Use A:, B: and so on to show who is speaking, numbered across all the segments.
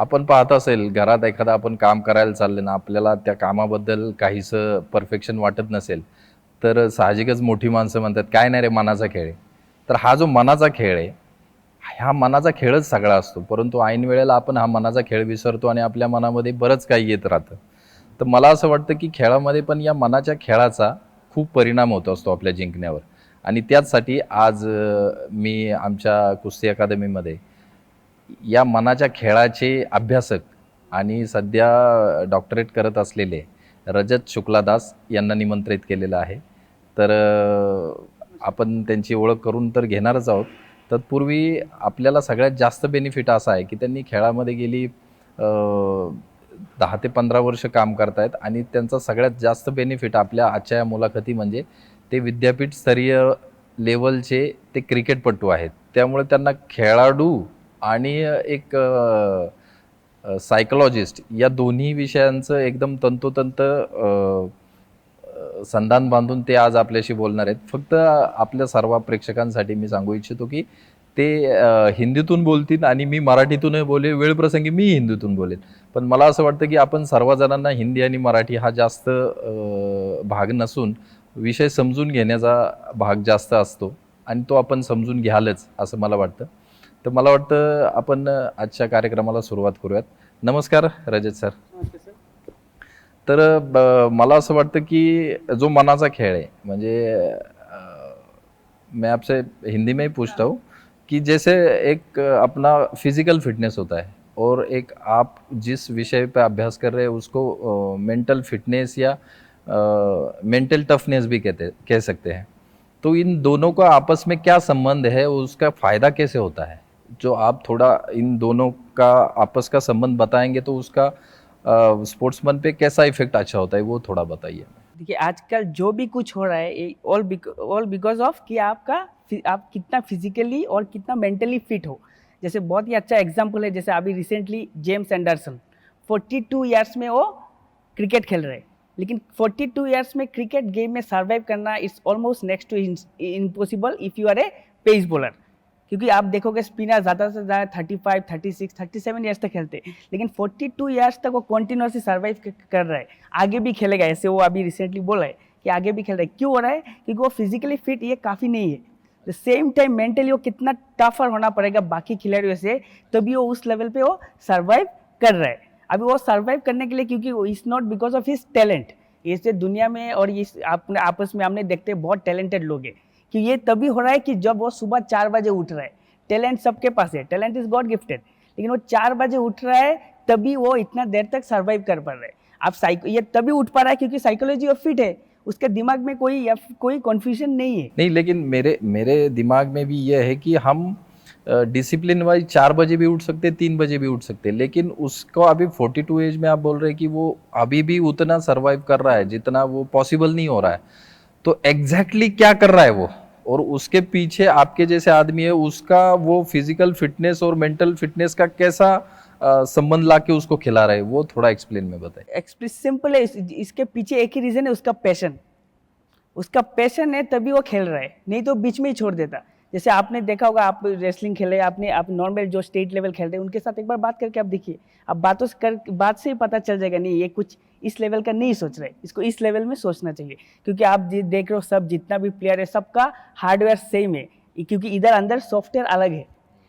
A: आपण पाहत असेल घरात एखादा आपण काम करायला चालले ना, आपल्याला त्या कामाबद्दल काहीसं परफेक्शन वाटत नसेल, तर साहजिकच मोठी माणसं म्हणतात, "काय नाही रे, मनाचा खेळ आहे." तर हा जो मनाचा खेळ आहे, हा मनाचा खेळच सगळा असतो. परंतु ऐन वेळेला आपण हा मनाचा खेळ विसरतो आणि आपल्या मनामध्ये बरंच काही येत राहतं. तर मला असं वाटतं, की खेळामध्ये पण या मनाच्या खेळाचा खूप परिणाम होत असतो आपल्या जिंकण्यावर. आणि त्याचसाठी आज मी आमच्या कुस्ती अकादमीमध्ये या मनाच्या खेळाचे अभ्यासक आणि सध्या डॉक्टरेट करत असलेले रजत शुक्लादास यांना निमंत्रित केलेलं आहे. तर आपण त्यांची ओळख करून तर घेणारच आहोत. तत्पूर्वी आपल्याला सगळ्यात जास्त बेनिफिट असा आहे, की त्यांनी खेळामध्ये गेली 10 ते 15 वर्ष काम करतायत आणि त्यांचा सगळ्यात जास्त बेनिफिट आपल्या आजच्या या मुलाखती म्हणजे ते विद्यापीठ स्तरीय लेव्हलचे ते क्रिकेटपटू आहेत. त्यामुळे त्यांना खेळाडू आणि एक सायकॉलॉजिस्ट या दोन्ही विषयांचं एकदम तंतोतंत संधान बांधून ते आज आपल्याशी बोलणार आहेत. फक्त आपल्या सर्व प्रेक्षकांसाठी मी सांगू इच्छितो, की ते हिंदीतून बोलतील आणि मी मराठीतूनही बोलेन, वेळप्रसंगी मी हिंदीतून बोलेन. पण मला असं वाटतं, की आपण सर्वजणांना हिंदी आणि मराठी हा जास्त भाग नसून विषय समजून घेण्याचा भाग जास्त असतो आणि तो आपण समजून घ्यालच असं मला वाटतं. तर मला वाटतं आपण आजच्या कार्यक्रमाला सुरुवात करूयात. नमस्कार रजत सर.
B: नमस्ते सर.
A: तर मला असं वाटतं की जो मनाचा खेळ है म्हणजे मैं आपसे हिंदी में ही पूछता हूँ कि जैसे एक अपना फिजिकल फिटनेस होता है और एक आप जिस विषय पे अभ्यास कर रहे हैं उसको मेंटल फिटनेस या मेंटल टफनेस भी कह सकते हैं. तो इन दोनों का आपस में क्या संबंध है, उसका फ़ायदा कैसे होता है? जो आप थोड़ा इन दोनों का आपस का संबंध बताएंगे तो उसका स्पोर्ट्समैन पे कैसा इफेक्ट अच्छा होता है वो थोड़ा बताइए.
B: देखिए आजकल जो भी कुछ हो रहा है ये ऑल बिकॉज ऑफ कि आप कितना फिजिकली और कितना मेंटली फिट हो. जैसे बहुत ही अच्छा एग्जांपल है, जैसे अभी रिसेंटली जेम्स एंडरसन 42 इयर्स में वो क्रिकेट खेल रहे हैं, लेकिन 42 इयर्स में क्रिकेट गेम में सर्वाइव करना it's almost next to impossible if you are a pace bowler. क्योंकि आप देखोगे स्पिनर ज़्यादा से ज़्यादा 35, 36, 37 ईयर्स तक खेलते हैं, लेकिन 42 ईयर्स तक वो कंटिन्यूसली सर्वाइव कर रहा है. आगे भी खेलेगा, ऐसे वो अभी रिसेंटली बोला है कि आगे भी खेल रहा है. क्यों हो रहा है? क्योंकि वो फिजिकली फिट ये काफ़ी नहीं है. द सेम टाइम मेंटली वो कितना टफर होना पड़ेगा बाकी खिलाड़ियों से, तभी वो उस लेवल पे वो सर्वाइव कर रहा है. अभी वो सर्वाइव करने के लिए, क्योंकि वो is not because of his talent. इससे दुनिया में और इस अपने आपस में हमने देखते हैं बहुत टैलेंटेड लोग हैं, कि ये तभी हो रहा है कि जब वो सुबह 4 बजे उठ रहा है. टैलेंट सबके पास है, टैलेंट इज गॉड गिफ्टेड, लेकिन वो 4 बजे उठ रहा है तभी वो इतना देर तक सर्वाइव कर पा रहा है. आप ये तभी उठ पा रहा है क्योंकि साइकोलॉजी ऑफ फिट है, उसके दिमाग में कोई कन्फ्यूजन नहीं है.
A: नहीं, लेकिन मेरे मेरे दिमाग में भी ये है कि हम डिसिप्लिन वाइज 4 बजे भी उठ सकते, 3 बजे भी उठ सकते, लेकिन उसको अभी 42 एज में आप बोल रहे हैं कि वो अभी भी उतना सर्वाइव कर रहा है जितना वो पॉसिबल नहीं हो रहा है. तो एग्जैक्टली क्या कर रहा है वो, और उसके पीछे आपके जैसे आदमी है उसका वो फिजिकल फिटनेस और मेंटल फिटनेस का कैसा संबंध ला के उसको खिला रहे हैं, वो थोड़ा एक्सप्लेन में बताए.
B: एक्सप्रेस सिंपल है, इसके पीछे एक ही रीजन है, उसका पैशन है तभी वो खेल रहा है, नहीं तो बीच में ही छोड़ देता. जैसे आपने देखा होगा, आप रेसलिंग खेले, आप नॉर्मल जो स्टेट लेवल खेलते हैं उनके साथ एक बार बात करके आप देखिए, आप बात से ही पता चल जाएगा, नहीं ये कुछ इस लेवल का नहीं सोच रहे, इसको इस लेवल में सोचना चाहिए. क्योंकि आप देख रहे हो सब जितना भी प्लेयर है सबका हार्डवेयर सेम है, क्योंकि इधर अंदर सॉफ्टवेयर अलग है.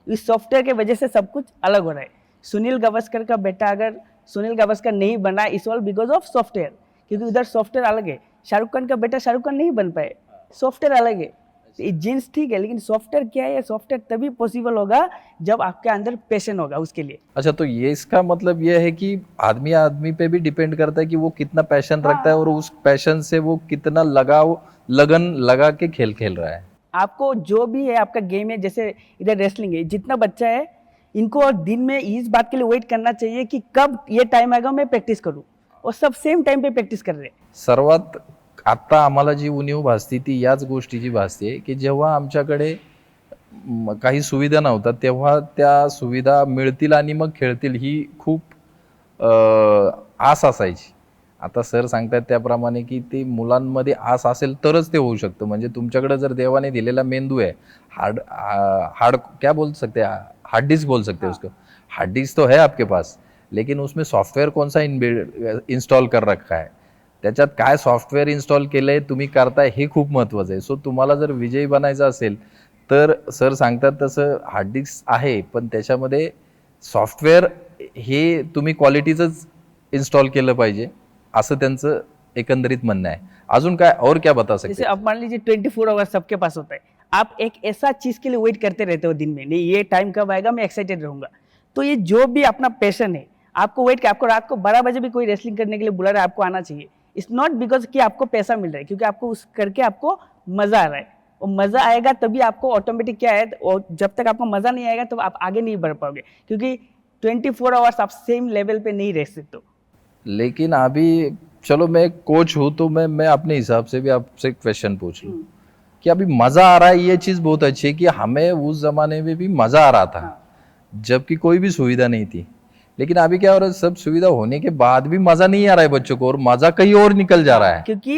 B: इस सॉफ्टवेयर की वजह से सब कुछ अलग हो रहा है. सुनील गावस्कर का बेटा अगर सुनील गावस्कर नहीं बना, इस ऑल बिकॉज ऑफ सॉफ्टवेयर, क्योंकि उधर सॉफ्टवेयर अलग है. शाहरुख खान का बेटा शाहरुख खान नहीं बन पाए, सॉफ्टवेयर अलग है. जीन्स ठीक है, लेकिन सॉफ्टवेयर क्या है? सॉफ्टवेयर तभी पॉसिबल होगा जब आपके अंदर पैशन होगा उसके लिए.
A: अच्छा, तो ये इसका मतलब ये है कि आदमी आदमी पे भी डिपेंड करता है कि वो कितना पैशन रखता है और उस पैशन से वो कितना लगन लगा के खेल खेल रहा है.
B: आपको जो भी है आपका गेम है, जैसे इधर रेसलिंग है, जितना बच्चा है इनको दिन में इस बात के लिए वेट करना चाहिए कि कब ये टाइम आएगा मैं प्रैक्टिस करूँ, और सब सेम टाइम पे प्रैक्टिस कर रहे हैं.
A: सर्वात आता आम्हाला जी उणीव भासती ती याच गोष्टीची भासते की जेव्हा आमच्याकडे काही सुविधा नव्हत्या तेव्हा त्या सुविधा मिळतील आणि मग खेळतील ही खूप आस असायची. आता सर सांगतात त्याप्रमाणे की ते मुलांमध्ये आस असेल तरच ते होऊ शकतं. म्हणजे तुमच्याकडे जर देवाने दिलेला मेंदू आहे, हार्ड हार्ड क्या बोल सकते हैं, हार्ड डिस्क बोल सकते हैं उसको, हार्ड डिस्क तो है आपके पास, लेकिन उसमें सॉफ्टवेअर कोणता इन्स्टॉल कर रखा आहे, त्याच्यात काय सॉफ्टवेअर इन्स्टॉल केलंय तुम्ही करताय हे खूप महत्त्वाचं आहे. सो तुम्हाला जर विजयी बनायचं असेल तर सर सांगतात तसं हार्ड डिस्क आहे, पण त्याच्यामध्ये सॉफ्टवेअर हे तुम्ही क्वालिटीचंच इन्स्टॉल केलं पाहिजे, असं त्यांचं एकंदरीत म्हणणं आहे. अजून काय और क्या बता सकते
B: जैसे आप मान लीजिए 24 आवर्स सबके पास होता है, आप एक ऐसा चीज के लिए वेट करते रहते हो दिन में, नहीं ये टाइम कब आएगा मैं एक्साइटेड रहूंगा. तो ये जो भी अपना पैशन है, आपको वेट कर, आपको रात को 12 बजे भी कोई रेसलिंग करने के लिए बुला रहा है, आपको आना चाहिए. इट्स नॉट बिकॉज कि आपको पैसा मिल रहा है, क्योंकि आपको उस करके आपको मजा आ रहा है, और मजा आएगा तभी आपको ऑटोमेटिक क्या है, और जब तक आपको मजा नहीं आएगा तो आप आगे नहीं बढ़ पाओगे, क्योंकि 24 आवर्स आप सेम लेवल पे नहीं रह सकते हो.
A: लेकिन अभी चलो मैं कोच हूँ तो मैं अपने हिसाब से भी आपसे क्वेश्चन पूछ लूँ कि अभी मजा आ रहा है, ये चीज बहुत अच्छी है कि हमें उस जमाने में भी मजा आ रहा था जबकि कोई भी सुविधा नहीं थी. लेकिन अभी क्या हो रहा है, सब सुविधा होने के बाद भी मजा नहीं आ रहा है बच्चों को, और मजा कहीं और निकल जा रहा है.
B: क्योंकि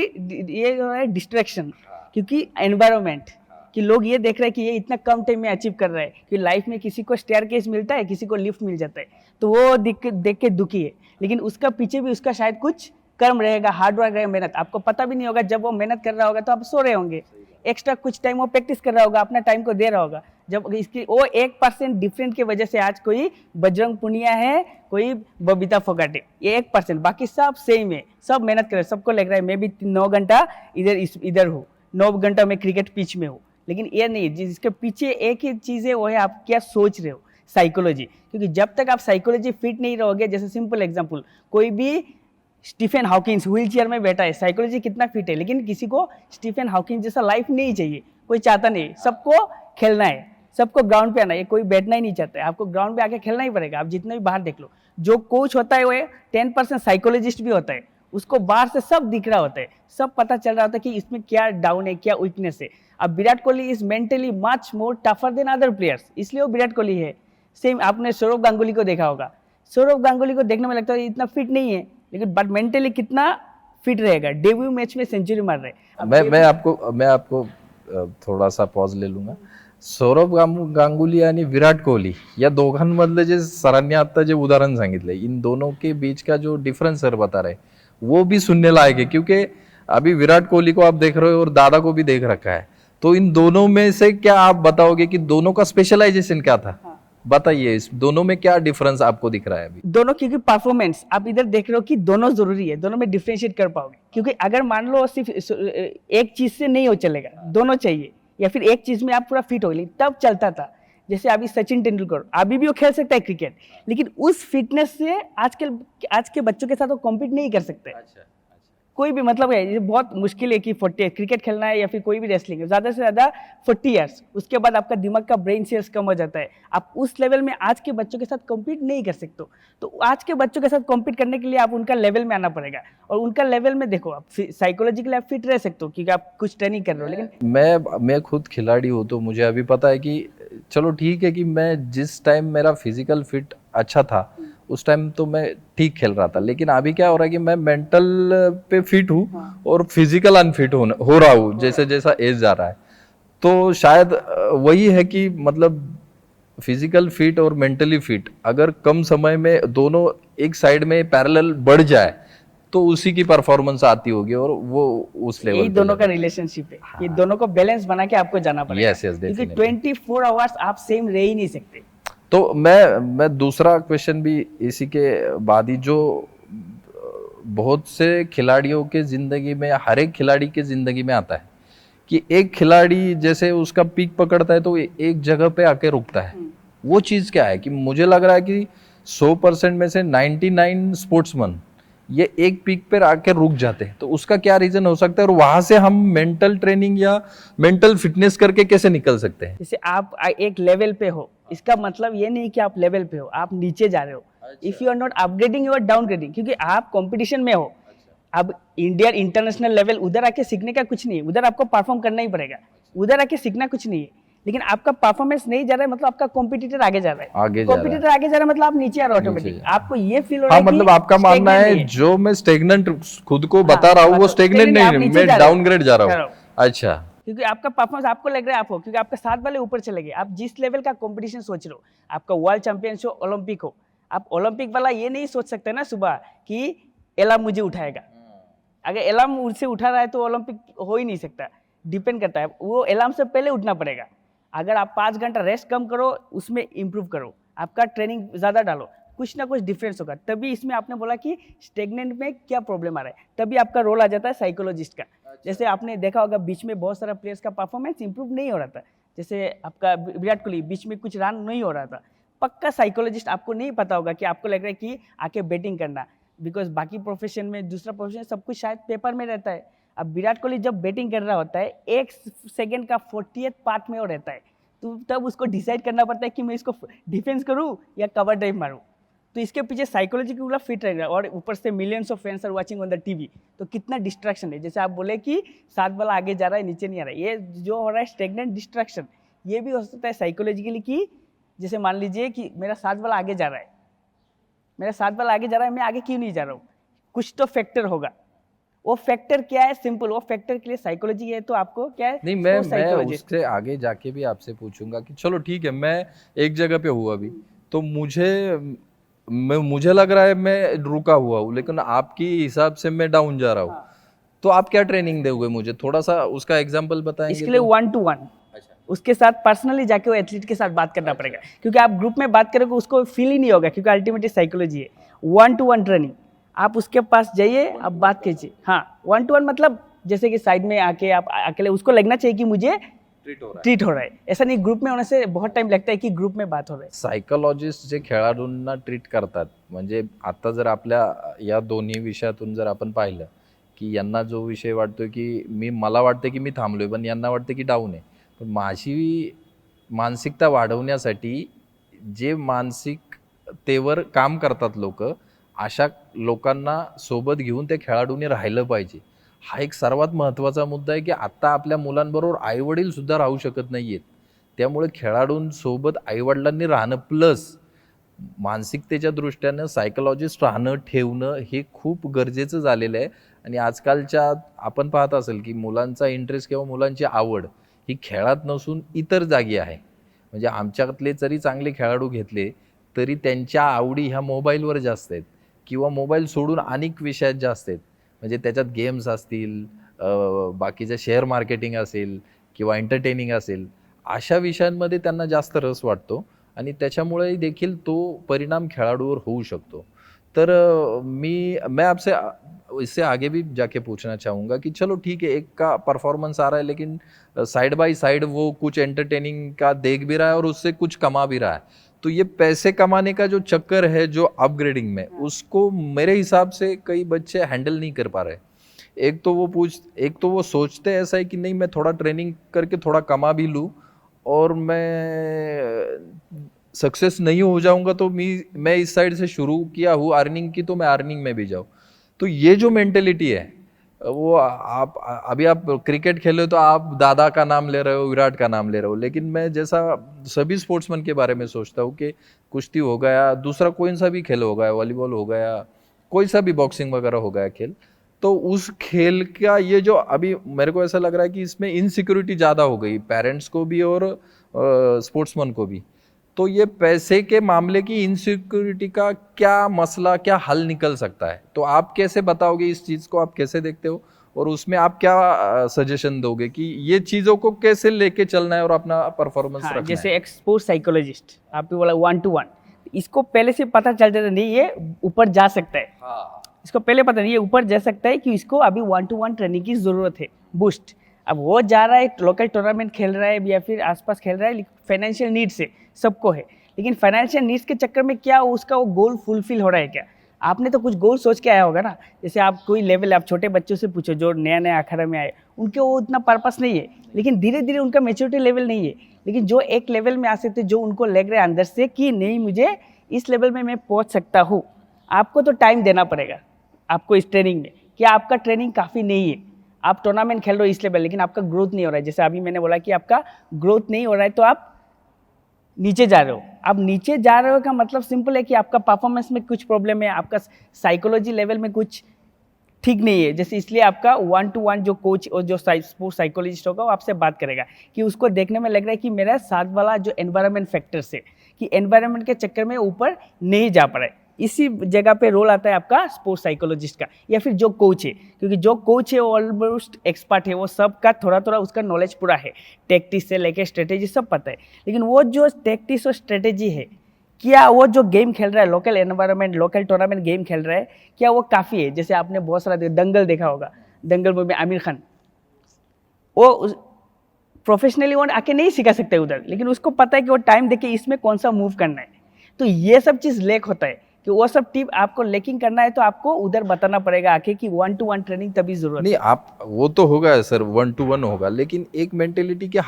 B: ये हो रहा है डिस्ट्रैक्शन, क्योंकि एनवायरमेंट, कि लोग ये देख रहे हैं कि ये इतना कम टाइम में अचीव कर रहा है, कि लाइफ में किसी को स्टेयरकेस मिलता है, किसी को लिफ्ट मिल जाता है, तो वो देख के दुखी है. लेकिन उसका पीछे भी उसका शायद कुछ कर्म रहेगा, हार्ड वर्क रहेगा, मेहनत, आपको पता भी नहीं होगा. जब वो मेहनत कर रहा होगा तो आप सो रहे होंगे, एक्स्ट्रा कुछ टाइम वो प्रैक्टिस कर रहा होगा, अपना टाइम को दे रहा होगा. जब इसकी वो 1% डिफरेंट की वजह से आज कोई बजरंग पुनिया है, कोई बबीता फोगाटे, ये 1%, बाकी सब सेम है, सब मेहनत कर रहे हैं, सबको लग रहा है मैं भी 9 घंटा इधर हूँ, 9 घंटा मैं क्रिकेट पिच में हूँ. लेकिन ये नहीं, जिसके पीछे एक ही चीज़ है, वो है आप क्या सोच रहे हो, साइकोलॉजी. क्योंकि जब तक आप साइकोलॉजी फिट नहीं रहोगे, जैसे सिंपल एग्जांपल, कोई भी स्टीफन हॉकिंस व्हील चेयर में बैठा है, साइकोलॉजी कितना फिट है, लेकिन किसी को स्टीफन हॉकिंस जैसा लाइफ नहीं चाहिए, कोई चाहता नहीं. सबको खेलना है, सबको ग्राउंड पे आना है, कोई बैठना ही नहीं चाहता है. आपको ग्राउंड पे आके खेलना ही पड़ेगा. आप जितने भी बाहर देख लो, जो कोच होता है वो 10% साइकोलॉजिस्ट भी होता है, उसको बाहर से सब दिख रहा होता है, सब पता चल रहा होता है कि इसमें क्या डाउन है, क्या वीकनेस है. अब Virat Kohli is mentally much more tougher than other players, इसलिए वो विराट कोहली है. सेम आपने सौरव गांगुली को देखा होगा, सौरव गांगुली को देखने में लगता है इतना फिट नहीं है, लेकिन बट मेंटली कितना फिट रहेगा. डेब्यू मैच में सेंचुरी मार रहे हैं.
A: मैं आपको थोड़ा सा पॉज ले लूंगा. सौरव गांगुली आणि विराट कोहली या दोघांमधलं जे सरांनी आता जे उदाहरण सांगितलंय, इन दोनों के बीच का जो डिफरेंस सर बता रहे वो भी सुनने लायक है. क्योंकि अभी विराट कोहली को आप देख रहे हो और दादा को भी देख रखा है, तो इन दोनों में से क्या आप बताओगे कि दोनों का स्पेशलाइजेशन क्या था? बताइए, इस दोनों में क्या डिफरेंस आपको दिख रहा है अभी?
B: दोनों, क्योंकि परफॉर्मेंस आप इधर देख रहे हो कि दोनों जरूरी है, दोनों में डिफरेंशिएट कर पाओगे. क्योंकि अगर मान लो सिर्फ एक चीज से नहीं हो चलेगा, दोनों चाहिए, या फिर एक चीज में आप पूरा फिट हो गए तब चलता था. जैसे अभी सचिन तेंदुलकर, अभी भी वो खेल सकता है क्रिकेट, लेकिन उस फिटनेस से आज के बच्चों के साथ वो कॉम्पीट नहीं कर सकते. कोई भी मतलब है, ये बहुत मुश्किल है कि 40 क्रिकेट खेलना है या फिर कोई भी रेसलिंग है, ज़्यादा से ज़्यादा 40 ईयर्स, उसके बाद आपका दिमाग का ब्रेन सेल्स कम हो जाता है. आप उस लेवल में आज के बच्चों के साथ कम्पीट नहीं कर सकते. तो आज के बच्चों के साथ कम्पीट करने के लिए आप उनका लेवल में आना पड़ेगा, और उनका लेवल में देखो आप साइकोलॉजिकली आप फिट रह सकते हो क्योंकि आप कुछ ट्रेनिंग कर रहे हो. लेकिन
A: मैं खुद खिलाड़ी हूँ, तो मुझे अभी पता है कि चलो ठीक है कि मैं जिस टाइम मेरा फिजिकल फिट अच्छा था उस टाइम तो मैं ठीक खेल रहा था, लेकिन अभी क्या हो रहा है कि मैं मेंटल पे फिट हूँ और फिजिकल अनफिट हो रहा हूँ जैसे जैसा एज जा रहा है. तो शायद वही है कि मतलब फिजिकल फिट और मेंटली फिट अगर कम समय में दोनों एक साइड में पैरेलल बढ़ जाए तो उसी की परफॉर्मेंस आती होगी, और वो उस लेवल
B: यही दोनों का रिलेशनशिप है. ये दोनों को बैलेंस बना के आपको जाना पड़ेगा.
A: Yes,
B: क्योंकि 24 आवर्स आप सेम रह ही नहीं सकते.
A: तो मैं दूसरा क्वेश्चन भी इसी के बाद ही, जो बहुत से खिलाड़ियों के जिंदगी में, हर एक खिलाड़ी के जिंदगी में आता है कि एक खिलाड़ी जैसे उसका पीक पकड़ता है तो एक जगह पे आके रुकता है. वो चीज क्या है कि मुझे लग रहा है कि 100% में से 99 स्पोर्ट्समैन ये एक पीक पर आके रुक जाते हैं. तो उसका क्या रीजन हो सकता है, और वहां से हम मेंटल ट्रेनिंग या मेंटल फिटनेस करके कैसे निकल सकते हैं?
B: जैसे आप एक लेवल पे हो, इसका मतलब ये नहीं कि आप लेवल पे हो, आप नीचे जा रहे हो. If you are not upgrading, you are downgrading. क्योंकि आप कंपटीशन में हो. अब इंडिया इंटरनेशनल लेवल, उधर आके सीखने का कुछ नहीं है, उधर आपको परफॉर्म करना ही पड़ेगा. उधर आके सीखना कुछ नहीं है, लेकिन आपका परफॉर्मेंस नहीं जा रहा है मतलब आपका कॉम्पिटिटर आगे जा रहा है. कॉम्पिटिटर आगे जा रहा है मतलब आप नीचे आ रहे हो ऑटोमेटिक. आपको ये फील हो रहा है.
A: मतलब आपका मानना है जो मैं स्टेगनेंट खुद को बता रहा हूँ वो स्टेगनेंट नहीं, मैं डाउनग्रेड जा रहा हूँ. अच्छा,
B: क्योंकि आपका परफॉर्मेंस आपको लग रहा है आप हो, क्योंकि आपके साथ वाले ऊपर चले गए। आप जिस लेवल का कंपटीशन सोच रहे हो, आपका वर्ल्ड चैंपियनशिप हो, ओलंपिक हो, आप ओलंपिक वाला ये नहीं सोच सकते ना सुबह कि अलार्म मुझे उठाएगा। अगर अलार्म उसे उठा रहा है तो ओलंपिक हो ही नहीं सकता। डिपेंड करता है, वो अलार्म से पहले उठना पड़ेगा। अगर आप 5 घंटा रेस्ट कम करो, उसमें इंप्रूव करो, आपका ट्रेनिंग ज़्यादा डालो, कुछ ना कुछ डिफरेंस होगा। तभी इसमें आपने बोला कि स्टेगनेंट में क्या प्रॉब्लम आ रहा है, तभी आपका रोल आ जाता है साइकोलॉजिस्ट का। जैसे आपने देखा होगा बीच में बहुत सारा प्लेयर्स का परफॉर्मेंस इंप्रूव नहीं हो रहा था, जैसे आपका विराट कोहली बीच में कुछ रन नहीं हो रहा था। पक्का साइकोलॉजिस्ट, आपको नहीं पता होगा कि आपको लग रहा है कि आके बैटिंग करना, बिकॉज बाकी प्रोफेशन में, दूसरा प्रोफेशन सब कुछ शायद पेपर में रहता है। अब विराट कोहली जब बैटिंग कर रहा होता है, 1 सेकेंड का 40th पार्ट में वो रहता है, तो तब उसको डिसाइड करना पड़ता है कि मैं इसको डिफेंस करूँ या कवर ड्राइव मारूँ। तो इसके पीछे साइकोलॉजी पूरा फिट रहेगा, और ऊपर से millions of fans are watching on the TV, तो कितना डिस्ट्रैक्शन है। जैसे आप बोले कि 7 बॉल आगे जा रहा है, नीचे नहीं आ रहा है, ये जो हो रहा है स्टेगनेंट डिस्ट्रैक्शन, ये भी हो सकता है साइकोलॉजिकली। कि जैसे मान लीजिए कि मेरा 7 बॉल आगे जा रहा है, मेरा 7 बॉल आगे जा रहा है, मैं आगे क्यों नहीं जा रहा हूँ, कुछ तो फैक्टर होगा। वो फैक्टर क्या है, सिंपल, वो फैक्टर के लिए साइकोलॉजी है। तो आपको क्या है,
A: नहीं, मैं
B: साइकोलॉजिस्ट
A: उससे आगे जाके भी आपसे पूछूंगा कि चलो ठीक है, मैं एक जगह पे हूँ अभी, तो मुझे लग रहा है मैं रुका हुआ हूँ, लेकिन आपकी हिसाब से मैं डाउन जा रहा हूँ। तो आप क्या ट्रेनिंग दोगे मुझे, थोड़ा सा उसका एग्जांपल बताएंगे?
B: इसके लिए 1 to 1 उसके साथ पर्सनली जाके वो एथलीट के साथ बात करना पड़ेगा, क्योंकि आप ग्रुप में बात करोगे उसको फील ही नहीं होगा, क्योंकि अल्टीमेटली साइकोलॉजी है। 1 to 1 ट्रेनिंग, आप उसके पास जाइए, आप बात कीजिए। हाँ, 1 to 1 मतलब जैसे कि साइड में आके आप अकेले, उसको लगना चाहिए कि मुझे ट्रीट हो रहा है। ऐसा नहीं, ग्रुप में होने से बहुत टाइम लगता है कि ग्रुप में बात हो रहा है।
A: सायकोलॉजिस्ट जे खेळाडूंना ट्रीट करतात, म्हणजे आता जर आपल्या या दोन्ही विषयातून जर आपण पाहिलं की यांना जो विषय वाटतोय की मला वाटतं की मी थांबलोय, पण यांना वाटतं की डाऊन आहे, पण माझी मानसिकता वाढवण्यासाठी जे मानसिकतेवर काम करतात लोक, अशा लोकांना सोबत घेऊन त्या खेळाडूंनी राहिलं पाहिजे. हा एक सर्वात महत्त्वाचा मुद्दा आहे की आता आपल्या मुलांबरोबर आईवडील सुद्धा राहू शकत नाहीयेत. त्यामुळे खेळाडूंसोबत आईवडिलांनी राहणं प्लस मानसिकतेच्या दृष्ट्यानं सायकोलॉजिस्ट राहणं, ठेवणं हे खूप गरजेचं झालेलं आहे. आणि आजकालच्या आपण पाहत असेल की मुलांचा इंटरेस्ट किंवा मुलांची आवड ही खेळात नसून इतर जागी आहे. म्हणजे आमच्यातले जरी चांगले खेळाडू घेतले तरी त्यांच्या आवडी ह्या मोबाईलवर जास्त आहेत किंवा मोबाईल सोडून अनेक विषयात जास्त आहेत. म्हणजे त्याच्यात गेम्स असतील, बाकीचं शेअर मार्केटिंग असेल किंवा एंटरटेनिंग असेल, अशा विषयांमध्ये त्यांना जास्त रस वाटतो आणि त्याच्यामुळे देखील तो परिणाम खेळाडूवर होऊ शकतो. तर मैं आपसे इससे आगे भी जाके पूछना चाहूँगा कि चलो ठीक है, एक का परफॉर्मेंस आ रहा है लेकिन साइड बाय साइड वो कुछ एंटरटेनिंग का देख भी रहा है और उससे कुछ कमा भी रहा है, तो ये पैसे कमाने का जो चक्कर है जो अपग्रेडिंग में, उसको मेरे हिसाब से कई बच्चे हैंडल नहीं कर पा रहे। एक तो वो सोचते ऐसा है कि नहीं, मैं थोड़ा ट्रेनिंग करके थोड़ा कमा भी लूँ और मैं सक्सेस नहीं हो जाऊंगा तो मैं इस साइड से शुरू किया हूँ अर्निंग की, तो मैं अर्निंग में भी जाऊँ। तो ये जो मेंटेलिटी है वो आप अभी आप क्रिकेट खेले तो आप दादा का नाम ले रहे हो, विराट का नाम ले रहे हो, लेकिन मैं जैसा सभी स्पोर्ट्समैन के बारे में सोचता हूँ कि कुश्ती हो गया, दूसरा कोई सा भी खेल हो गया, वॉलीबॉल हो गया, कोई सा भी बॉक्सिंग वगैरह हो गया खेल, तो उस खेल का ये जो अभी मेरे को ऐसा लग रहा है कि इसमें इनसिक्योरिटी ज़्यादा हो गई पेरेंट्स को भी और स्पोर्ट्समैन को भी। तो ये पैसे के मामले की इनसिक्योरिटी का क्या मसला, क्या हल निकल सकता है? तो आप कैसे बताओगे इस चीज़ को, आप कैसे देखते हो और उसमें आप क्या सजेशन दोगे कि ये चीज़ों को कैसे लेके चलना है और अपना परफॉर्मेंस रखना
B: जैसे
A: है?
B: एक स्पोर्ट्स साइकोलॉजिस्ट आपने बोला 1 to 1, इसको पहले से पता चल जाता नहीं ये ऊपर जा सकता है।
A: हाँ,
B: इसको पहले पता नहीं ये ऊपर जा सकता है, कि इसको अभी 1 to 1 ट्रेनिंग की ज़रूरत है, बूस्ट। अब वो जा रहा है लोकल टूर्नामेंट खेल रहा है या फिर आसपास खेल रहा है, फाइनेंशियल नीड्स है, सबको है, लेकिन फाइनेंशियल नीड्स के चक्कर में क्या उसका वो गोल फुलफिल हो रहा है क्या? आपने तो कुछ गोल सोच के आया होगा ना। जैसे आप कोई लेवल, आप छोटे बच्चों से पूछो जो नया नया अखाड़ा में आए, उनके वो उतना पर्पस नहीं है, लेकिन धीरे धीरे उनका मेच्योरिटी लेवल नहीं है, लेकिन जो एक लेवल में आ सकते, जो उनको लग रहा है अंदर से कि नहीं मुझे इस लेवल में मैं पहुँच सकता हूँ, आपको तो टाइम देना पड़ेगा आपको इस ट्रेनिंग में। क्या आपका ट्रेनिंग काफ़ी नहीं है, आप टूर्नामेंट खेल रहे हो इस लेवल, लेकिन आपका ग्रोथ नहीं हो रहा है। जैसे अभी मैंने बोला कि आपका ग्रोथ नहीं हो रहा है, तो आप नीचे जा रहे हो। आप नीचे जा रहे हो का मतलब सिंपल है कि आपका परफॉर्मेंस में कुछ प्रॉब्लम है, आपका साइकोलॉजी लेवल में कुछ ठीक नहीं है, जैसे इसलिए आपका 1-to-1 जो कोच और जो स्पोर्ट्स साइकोलॉजिस्ट होगा वो आपसे बात करेगा कि उसको देखने में लग रहा है कि मेरा साथ वाला जो एनवायरनमेंट फैक्टर्स है कि एनवायरनमेंट के चक्कर में ऊपर नहीं जा पा रहा है, इसी जगह पे रोल आता है आपका स्पोर्ट्स साइकोलॉजिस्ट का या फिर जो कोच है, क्योंकि जो कोच है वो ऑलमोस्ट एक्सपर्ट है, वो सब का थोड़ा थोड़ा उसका नॉलेज पूरा है, टैक्टिक्स से लेके स्ट्रेटेजी सब पता है, लेकिन वो जो टैक्टिक्स और स्ट्रेटेजी है, क्या वो जो गेम खेल रहा है local environment local tournament game खेल रहा है, क्या वो काफ़ी है? जैसे आपने बहुत सारा दंगल देखा होगा, दंगल मूवी में आमिर खान, वो प्रोफेशनली वो आके नहीं सिखा सकते उधर, लेकिन उसको पता है कि वो टाइम देके इसमें कौन सा मूव करना है। तो ये सब चीज़ लेक होता है कि वो सब टिप आपको लेकिन करना है तो आपको उधर बताना पड़ेगा आके कि 1-to-1 ट्रेनिंग तभी जरूरत
A: नहीं,
B: है।
A: आप वो तो होगा सर, 1-to-1 होगा, लेकिन एक मेंटेलिटी कि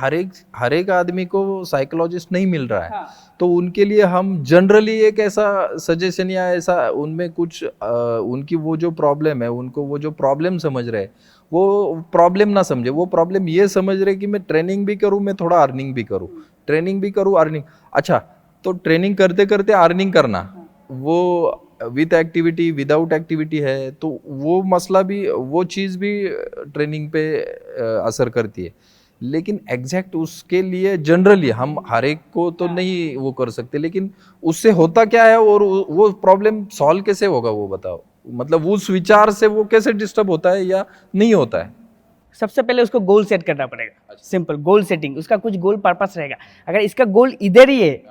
A: हर एक आदमी को साइकोलॉजिस्ट नहीं मिल रहा है।
B: हाँ।
A: तो उनके लिए हम जनरली एक ऐसा सजेशन या ऐसा उनमें कुछ उनकी वो जो प्रॉब्लम है, उनको वो जो प्रॉब्लम समझ रहे हैं, वो प्रॉब्लम ना समझे, वो प्रॉब्लम ये समझ रहे कि मैं ट्रेनिंग भी करूँ, मैं थोड़ा अर्निंग भी करूँ, ट्रेनिंग भी करूँ अर्निंग। अच्छा, तो ट्रेनिंग करते करते अर्निंग करना, वो विद एक्टिविटी विदाउट एक्टिविटी है, तो वो मसला भी, वो चीज़ भी ट्रेनिंग पे असर करती है। लेकिन एग्जैक्ट उसके लिए जनरली हम हर एक को तो नहीं वो कर सकते, लेकिन उससे होता क्या है और वो प्रॉब्लम सॉल्व कैसे होगा वो बताओ, मतलब उस विचार से वो कैसे डिस्टर्ब होता है या नहीं होता है।
B: सबसे पहले उसको गोल सेट करना पड़ेगा, सिंपल गोल सेटिंग, उसका कुछ गोल पर्पस रहेगा। अगर इसका गोल इधर ही है,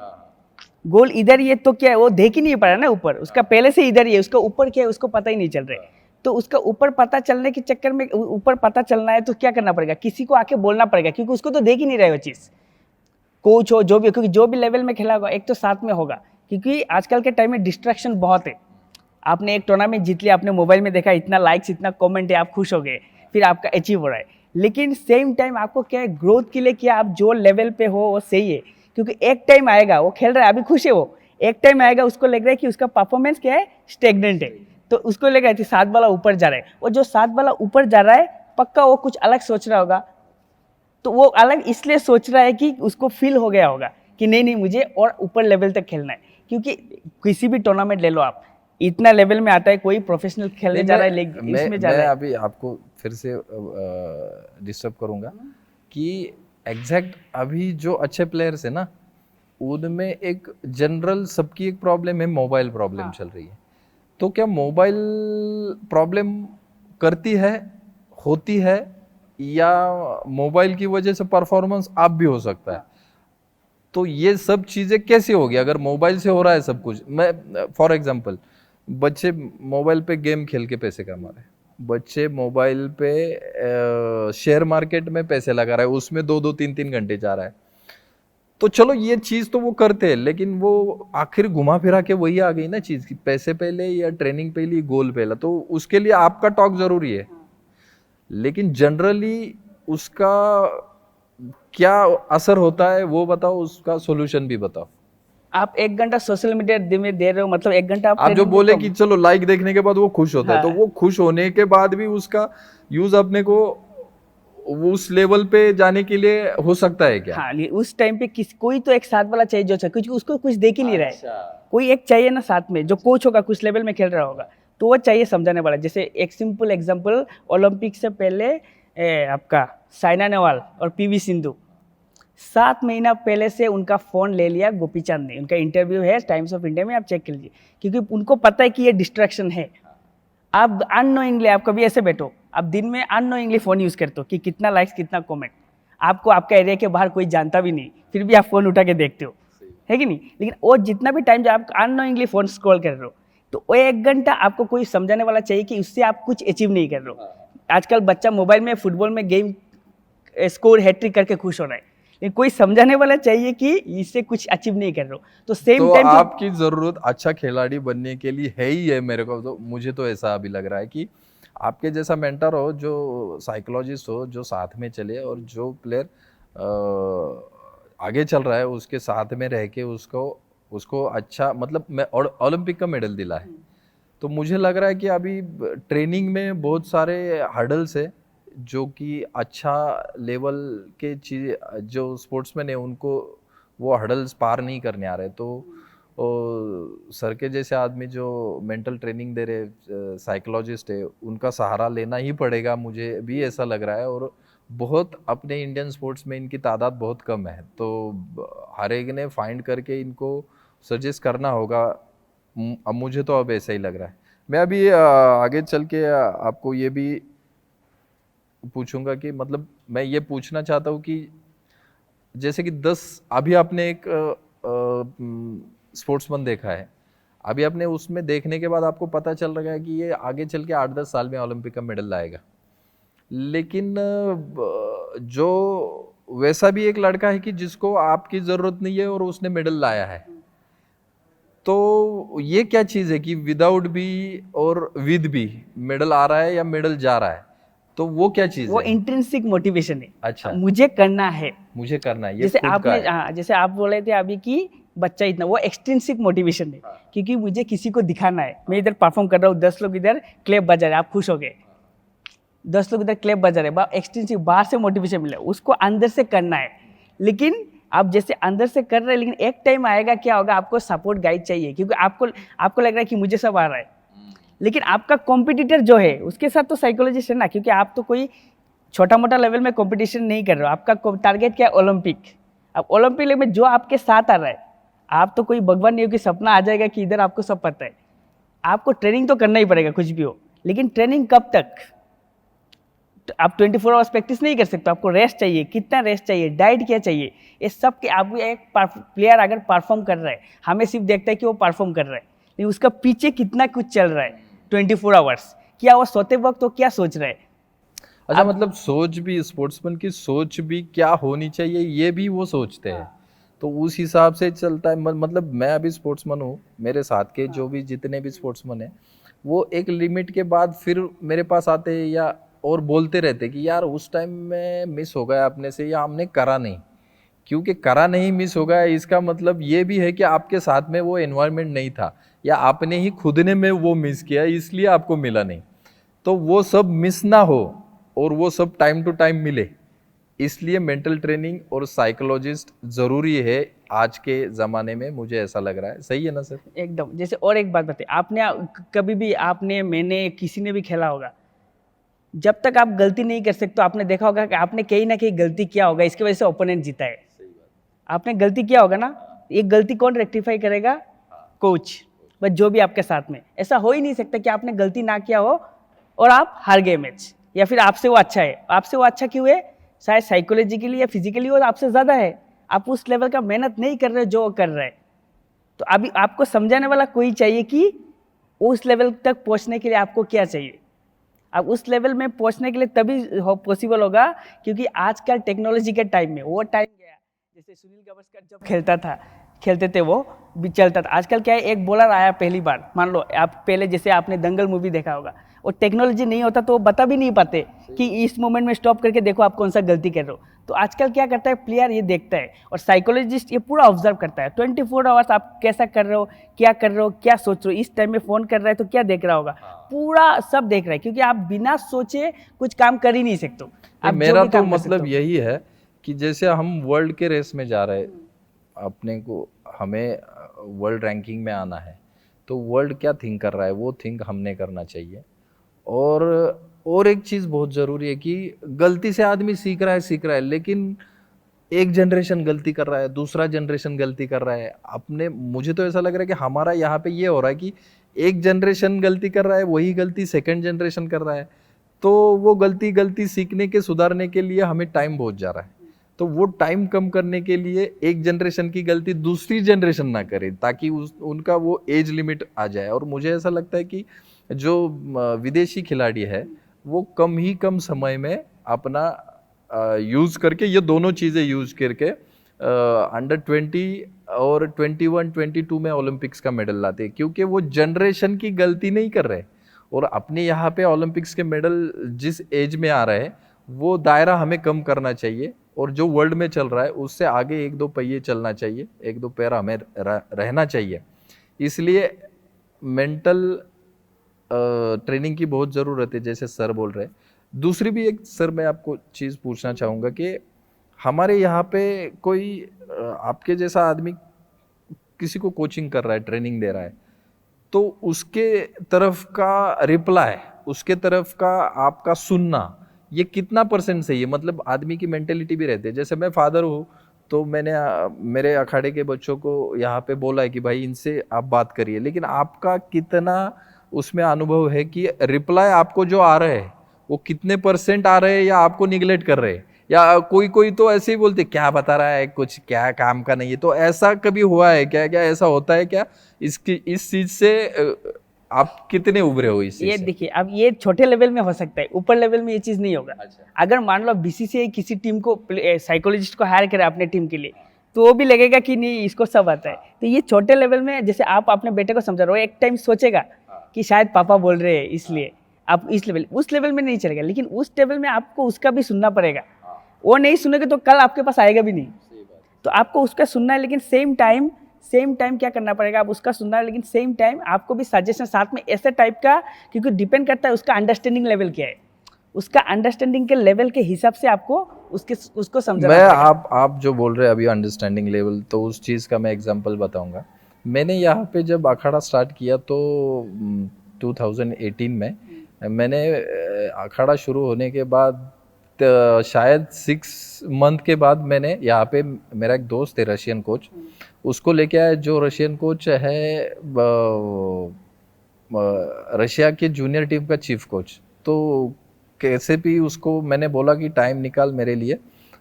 B: गोल इधर ही है, तो क्या है, वो देख ही नहीं पा रहा ना ऊपर, उसका पहले से इधर ही है, उसका ऊपर क्या है उसको पता ही नहीं चल रहा है। तो उसका ऊपर पता चलने के चक्कर में, ऊपर पता चलना है तो क्या करना पड़ेगा, किसी को आके बोलना पड़ेगा, क्योंकि उसको तो देख ही नहीं रहा है वो चीज़, कोच हो जो भी हो, क्योंकि जो भी लेवल में खेला होगा एक तो साथ में होगा, क्योंकि आजकल के टाइम में डिस्ट्रैक्शन बहुत है। आपने एक टूर्नामेंट जीत लिया, आपने मोबाइल में देखा, इतना लाइक्स इतना कमेंट है, आप खुश हो गए, फिर आपका अचीव हो रहा है, लेकिन सेम टाइम आपको क्या है, ग्रोथ के लिए क्या आप जो लेवल पे हो वो सही है, क्योंकि एक टाइम आएगा, वो खेल रहा है अभी खुश है, वो एक टाइम आएगा उसको लग रहा है कि उसका परफॉर्मेंस क्या है, स्टेगनेंट है, तो उसको लग रहा है कि साथ वाला ऊपर जा रहा है, और जो साथ वाला ऊपर जा रहा है पक्का वो कुछ अलग सोच रहा होगा, तो वो अलग इसलिए सोच रहा है कि उसको फील हो गया होगा कि नहीं नहीं मुझे और ऊपर लेवल तक खेलना है, क्योंकि किसी भी टूर्नामेंट ले लो आप, इतना लेवल में आता है, कोई प्रोफेशनल खेलने जा रहा है इसमें जा रहा है।
A: अभी आपको फिर से डिस्टर्ब करूंगा कि एग्जैक्ट अभी जो अच्छे प्लेयर्स है ना, उनमें एक जनरल सबकी एक प्रॉब्लम है, मोबाइल प्रॉब्लम चल रही है। तो क्या मोबाइल प्रॉब्लम करती है, होती है, या मोबाइल की वजह से परफॉर्मेंस अप भी हो सकता है? तो ये सब चीजें कैसे होगी अगर मोबाइल से हो रहा है सब कुछ? मैं फॉर एग्जांपल, बच्चे मोबाइल पे गेम खेल के पैसे कमा रहे हैं, बच्चे मोबाइल पे शेयर मार्केट में पैसे लगा रहे हैं, उसमें 2-2 3-3 घंटे जा रहा है। तो चलो ये चीज तो वो करते हैं, लेकिन वो आखिर घुमा फिरा के वही आ गई ना चीज की, पैसे पहले या ट्रेनिंग पहले, गोल पहला। तो उसके लिए आपका टॉक जरूरी है, लेकिन जनरली उसका क्या असर होता है वो बताओ, उसका सोल्यूशन भी बताओ।
B: आप 1 घंटा सोशल मीडिया में दे रहे हो, मतलब 1 घंटा
A: आप जो बोले कि चलो लाइक देखने के बाद वो खुश होता है, तो
B: हाँ।
A: वो खुश होने के बाद भी उसका यूज अपने को उस लेवल पे जाने के लिए हो सकता है क्या?
B: हाँ, उस टाइम पे कोई तो एक साथ वाला चाहिए जो चाहिए, क्योंकि उसको कुछ देख ही नहीं रहा है, कोई एक चाहिए ना साथ में, जो कोच होगा कुछ लेवल में खेल रहा होगा, तो वो चाहिए समझाने वाला। जैसे एक सिंपल एग्जांपल, ओलंपिक से पहले आपका साइना नेहवाल और पीवी सिंधु, 7 महीना पहले से उनका फ़ोन ले लिया गोपीचंद ने, उनका इंटरव्यू है टाइम्स ऑफ इंडिया में, आप चेक कर लीजिए, क्योंकि उनको पता है कि ये डिस्ट्रैक्शन है। आप अननोइंगली, आप कभी ऐसे बैठो, आप दिन में अननोइंगली फ़ोन यूज़ करते हो कि कितना लाइक्स कितना कमेंट, आपको आपका एरिया के बाहर कोई जानता भी नहीं, फिर भी आप फ़ोन उठा के देखते हो, है कि नहीं? लेकिन वो जितना भी टाइम जो आप अननोइंगली फ़ोन स्क्रॉल कर रहे हो, तो वो 1 घंटा आपको कोई समझाने वाला चाहिए कि उससे आप कुछ अचीव नहीं कर रहे हो। आजकल बच्चा मोबाइल में फुटबॉल में गेम स्कोर हैट्रिक करके खुश हो रहा है, लेकिन कोई समझाने वाला चाहिए कि इससे कुछ अचीव नहीं कर रहे हो। तो सेम
A: तो
B: टाइम
A: आपकी जरूरत अच्छा खिलाड़ी बनने के लिए है ही है, मेरे को तो, मुझे तो ऐसा अभी लग रहा है कि आपके जैसा मेंटर हो, जो साइकोलॉजिस्ट हो, जो साथ में चले और जो प्लेयर आगे चल रहा है उसके साथ में रह के उसको अच्छा, मतलब मैं ओलंपिक का मेडल दिला है। तो मुझे लग रहा है कि अभी ट्रेनिंग में बहुत सारे हर्डल्स है जो कि अच्छा लेवल के चीज जो स्पोर्ट्समैन है उनको वो हर्डल्स पार नहीं करने आ रहे, तो और सर के जैसे आदमी जो मेंटल ट्रेनिंग दे रहे साइकोलॉजिस्ट है, उनका सहारा लेना ही पड़ेगा, मुझे भी ऐसा लग रहा है। और बहुत अपने इंडियन स्पोर्ट्स में इनकी तादाद बहुत कम है, तो हर एक ने फाइंड करके इनको सजेस्ट करना होगा। अब मुझे तो अब ऐसा ही लग रहा है। मैं अभी आगे चल के आपको ये भी पूछूंगा कि मतलब मैं ये पूछना चाहता हूँ कि जैसे कि 10 अभी आपने एक स्पोर्ट्समैन देखा है, अभी आपने उसमें देखने के बाद आपको पता चल रहा है कि ये आगे चल के 8-10 साल में ओलंपिक का मेडल लाएगा, लेकिन जो वैसा भी एक लड़का है कि जिसको आपकी ज़रूरत नहीं है और उसने मेडल लाया है, तो ये क्या चीज़ है कि विदाउट भी और विद भी मेडल आ रहा है या मेडल जा रहा है, तो वो क्या चीज़
B: वो
A: है?
B: इंट्रिंसिक मोटिवेशन है।
A: अच्छा,
B: मुझे करना है,
A: मुझे करना है, ये
B: जैसे
A: खुद का
B: आपने
A: है।
B: हाँ, जैसे आप बोल रहे थे अभी कि बच्चा इतना, वो एक्सट्रिंसिक मोटिवेशन है, क्योंकि मुझे किसी को दिखाना है। मैं इधर परफॉर्म कर रहा हूँ, 10 लोग इधर क्लैप बजा रहे, आप खुश हो गए, 10 लोग इधर क्लैप बजा रहे, एक्सट्रिंसिक बाहर से मोटिवेशन मिला, उसको अंदर से करना है। लेकिन आप जैसे अंदर से कर रहे हैं, लेकिन एक टाइम आएगा क्या होगा, आपको सपोर्ट गाइड चाहिए, क्योंकि आपको लग रहा है कि मुझे सब आ रहा है, लेकिन आपका कॉम्पिटिटर जो है उसके साथ तो साइकोलॉजिस्ट है ना, क्योंकि आप तो कोई छोटा मोटा लेवल में कंपटीशन नहीं कर रहे हो, आपका टारगेट क्या है, ओलंपिक। अब ओलंपिक लेवल में जो आपके साथ आ रहा है, आप तो कोई भगवान नहीं हो कि सपना आ जाएगा कि इधर आपको सब पता है। आपको ट्रेनिंग तो करना ही पड़ेगा कुछ भी हो, लेकिन ट्रेनिंग कब तक? तो आप 24 आवर्स प्रैक्टिस नहीं कर सकते, आपको रेस्ट चाहिए, कितना रेस्ट चाहिए, डाइट क्या चाहिए, ये सब के आपको एक प्लेयर अगर परफॉर्म कर रहा है, हमें सिर्फ देखता है कि वो परफॉर्म कर रहा है, लेकिन उसका पीछे कितना कुछ चल रहा है 24 आवर्स, क्या वो सोते वक्त वो क्या सोच रहा है।
A: अच्छा, मतलब सोच भी, स्पोर्ट्समैन की सोच भी क्या होनी चाहिए ये भी वो सोचते हैं, तो उस हिसाब से चलता है। मतलब मैं अभी स्पोर्ट्समैन हूँ, मेरे साथ के जो भी जितने भी स्पोर्ट्समैन हैं, वो एक लिमिट के बाद फिर मेरे पास आते हैं या और बोलते रहते कि यार उस टाइम में मिस हो गया अपने से, या हमने करा नहीं। क्योंकि करा नहीं मिस हो गया, इसका मतलब ये भी है कि आपके साथ में वो एनवायरनमेंट नहीं था, या आपने ही खुद ने में वो मिस किया, इसलिए आपको मिला नहीं। तो वो सब मिस ना हो और वो सब टाइम टू टाइम मिले, इसलिए मेंटल ट्रेनिंग और साइकोलॉजिस्ट जरूरी है आज के ज़माने में, मुझे ऐसा लग रहा है। सही है ना सर?
B: एकदम। जैसे और एक बात बताइए, आपने कभी भी, आपने, मैंने, किसी ने भी खेला होगा, जब तक आप गलती नहीं कर सकते, आपने देखा होगा कि आपने कहीं ना कहीं गलती किया होगा, इसकी वजह से ओपोनेंट जीता है। आपने गलती किया होगा ना, ये गलती कौन रेक्टिफाई करेगा? कोच। बस जो भी आपके साथ में, ऐसा हो ही नहीं सकता कि आपने गलती ना किया हो और आप हार गए मैच, या फिर आपसे वो अच्छा है। आपसे वो अच्छा क्यों है? शायद साइकोलॉजिकली या फिजिकली वो आपसे ज़्यादा है, आप उस लेवल का मेहनत नहीं कर रहे जो वो कर रहा है। तो अभी आपको समझाने वाला कोई चाहिए कि उस लेवल तक पहुंचने के लिए आपको क्या चाहिए। अब उस लेवल में पहुंचने के लिए तभी पॉसिबल होगा, क्योंकि आजकल टेक्नोलॉजी के टाइम में, वो टाइम गया जैसे सुनील गावस्कर जब खेलते थे वो भी चलता था। आजकल क्या है, एक बॉलर आया पहली बार, मान लो आप पहले जैसे आपने दंगल मूवी देखा होगा, और टेक्नोलॉजी नहीं होता तो वो बता भी नहीं पाते कि इस मोमेंट में स्टॉप करके देखो आप कौन सा गलती कर रहे हो। तो आजकल क्या करता है, प्लेयर ये देखता है और साइकोलॉजिस्ट ये पूरा ऑब्जर्व करता है 24 आवर्स, आप कैसा कर रहे हो, क्या कर रहे हो, क्या सोच रहे हो, इस टाइम में फ़ोन कर रहा है तो क्या देख रहा होगा, पूरा सब देख रहा है, क्योंकि आप बिना सोचे कुछ काम कर ही नहीं सकते। आप
A: मेरा तो मतलब यही है कि जैसे हम वर्ल्ड के रेस में जा रहे हैं, अपने को, हमें वर्ल्ड रैंकिंग में आना है, तो वर्ल्ड क्या थिंक कर रहा है वो थिंक हमने करना चाहिए। और एक चीज़ बहुत ज़रूरी है कि गलती से आदमी सीख रहा है, लेकिन एक जनरेशन गलती कर रहा है, दूसरा जनरेशन गलती कर रहा है। अपने, मुझे तो ऐसा लग रहा है कि हमारा यहाँ पे ये हो रहा है कि एक जनरेशन गलती कर रहा है, वही गलती सेकंड जनरेशन कर रहा है, तो वो गलती सीखने के, सुधारने के लिए हमें टाइम बहुत जा रहा है। तो वो टाइम कम करने के लिए एक जनरेशन की गलती दूसरी जनरेशन ना करे, ताकि उनका वो एज लिमिट आ जाए। और मुझे ऐसा लगता है कि जो विदेशी खिलाड़ी है वो कम समय में अपना यूज़ करके, ये दोनों चीज़ें यूज़ करके अंडर 20 और 21, 22 में ओलंपिक्स का मेडल लाते हैं, क्योंकि वो जनरेशन की गलती नहीं कर रहे। और अपने यहाँ पे ओलंपिक्स के मेडल जिस एज में आ रहे हैं, वो दायरा हमें कम करना चाहिए, और जो वर्ल्ड में चल रहा है उससे आगे 1-2 पहिए चलना चाहिए, 1-2 पैर हमें रहना चाहिए। इसलिए मेंटल ट्रेनिंग की बहुत ज़रूरत है, जैसे सर बोल रहे हैं। दूसरी भी एक सर मैं आपको चीज़ पूछना चाहूँगा कि हमारे यहाँ पे कोई आपके जैसा आदमी किसी को कोचिंग कर रहा है, ट्रेनिंग दे रहा है, तो उसके तरफ का रिप्लाई, उसके तरफ का आपका सुनना, ये कितना % सही है? मतलब आदमी की मेंटेलिटी भी रहती है। जैसे मैं फादर हूँ, तो मैंने मेरे अखाड़े के बच्चों को यहाँ पे बोला है कि भाई इनसे आप बात करिए, लेकिन आपका कितना उसमें अनुभव है कि रिप्लाई आपको जो आ रहे हैं वो कितने % आ रहे हैं, या आपको निगलेक्ट कर रहे हैं, या कोई कोई तो ऐसे ही बोलते क्या बता रहा है, कुछ क्या काम का नहीं है। तो ऐसा कभी हुआ है क्या? क्या ऐसा होता है क्या? इस चीज से आप कितने उभरे हो इस चीज
B: ये
A: से?
B: देखिए, अब ये छोटे लेवल में हो सकता है, ऊपर लेवल में ये चीज़ नहीं होगा। अगर मान लो बीसीसीआई किसी टीम को साइकोलॉजिस्ट को हायर करे अपने टीम के लिए, तो वो भी लगेगा कि नहीं इसको सब आता है। तो ये छोटे लेवल में, जैसे आप अपने बेटे को समझा रहे हो, एक टाइम सोचेगा कि शायद पापा बोल रहे हैं इसलिए, आप इस लेवल, उस लेवल में नहीं चलेगा। लेकिन उस लेवल में आपको उसका भी सुनना पड़ेगा। वो नहीं सुनेगा तो कल आपके पास आएगा भी नहीं। तो आपको उसका सुनना है, लेकिन सेम टाइम क्या करना पड़ेगा, आप उसका सुनना है, लेकिन सेम टाइम आपको भी सजेशन साथ में ऐसे टाइप का, क्योंकि डिपेंड करता है उसका अंडरस्टैंडिंग लेवल क्या है। उसका अंडरस्टैंडिंग के लेवल के हिसाब से आपको उसको समझना
A: मैं
B: पड़ेगा।
A: आप जो बोल रहे हैं अभी अंडरस्टैंडिंग लेवल, तो उस चीज़ का मैं एग्जांपल बताऊंगा। मैंने यहाँ पे जब अखाड़ा स्टार्ट किया तो 2018 में मैंने अखाड़ा शुरू होने के बाद शायद 6 मंथ के बाद मैंने यहाँ पे, मेरा एक दोस्त है रशियन कोच, उसको लेके आया, जो रशियन कोच है रशिया के जूनियर टीम का चीफ कोच। तो कैसे भी उसको मैंने बोला कि टाइम निकाल मेरे लिए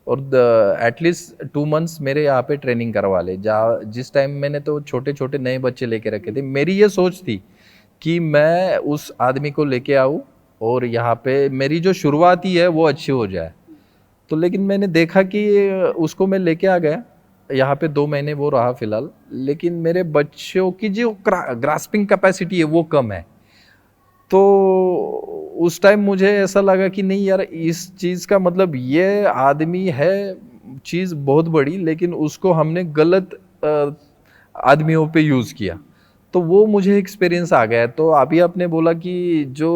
A: और एटलीस्ट 2 मंथ्स मेरे यहाँ पे ट्रेनिंग करवा ले। जिस टाइम मैंने तो छोटे छोटे नए बच्चे लेके रखे थे, मेरी ये सोच थी कि मैं उस आदमी को लेके आऊँ और यहाँ पे मेरी जो शुरुआत ही है वो अच्छी हो जाए। तो लेकिन मैंने देखा कि उसको मैं लेके आ गया यहाँ पे, 2 महीने वो रहा फिलहाल, लेकिन मेरे बच्चों की जो ग्रास्पिंग कैपेसिटी है वो कम है। तो उस टाइम मुझे ऐसा लगा कि नहीं यार, इस चीज़ का मतलब ये आदमी है चीज़ बहुत बड़ी, लेकिन उसको हमने गलत आदमियों पे यूज़ किया। तो वो मुझे एक्सपीरियंस आ गया। तो अभी आपने बोला कि जो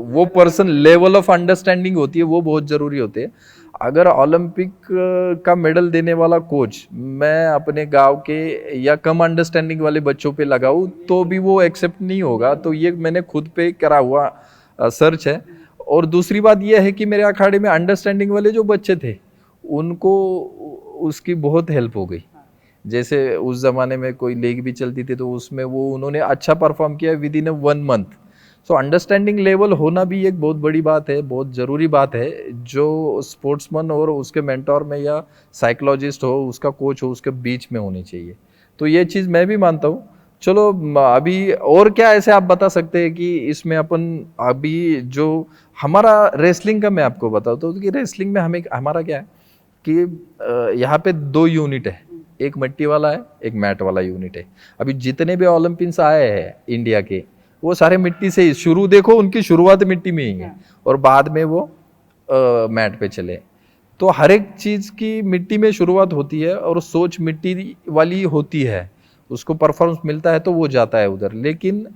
A: वो पर्सन लेवल ऑफ अंडरस्टैंडिंग होती है वो बहुत ज़रूरी होती है। अगर ओलंपिक का मेडल देने वाला कोच मैं अपने गांव के या कम अंडरस्टैंडिंग वाले बच्चों पे लगाऊं तो भी वो एक्सेप्ट नहीं होगा। तो ये मैंने खुद पे करा हुआ सर्च है। और दूसरी बात यह है कि मेरे अखाड़े में अंडरस्टैंडिंग वाले जो बच्चे थे उनको उसकी बहुत हेल्प हो गई। जैसे उस ज़माने में कोई लीग भी चलती थी तो उसमें वो उन्होंने अच्छा परफॉर्म किया with in 1 month. So understanding level होना भी एक बहुत बड़ी बात है, बहुत ज़रूरी बात है, जो स्पोर्ट्समैन और उसके मेंटोर में या साइकोलॉजिस्ट हो, उसका कोच हो, उसके बीच में होनी चाहिए। तो ये चीज़ मैं भी मानता हूँ। चलो अभी और क्या ऐसे आप बता सकते हैं कि इसमें अपन अभी जो हमारा रेसलिंग का मैं आपको बताता हूँ कि रेसलिंग में हमें हमारा क्या है कि यहाँ पे 2 यूनिट है, एक मिट्टी वाला है, एक मैट वाला यूनिट है। अभी जितने भी ओलंपियंस आए हैं इंडिया के वो सारे मिट्टी से ही, शुरू देखो उनकी शुरुआत मिट्टी में ही है और बाद में वो मैट पे चले। तो हर एक चीज़ की मिट्टी में शुरुआत होती है और सोच मिट्टी वाली होती है, उसको परफॉर्मेंस मिलता है तो वो जाता है उधर। लेकिन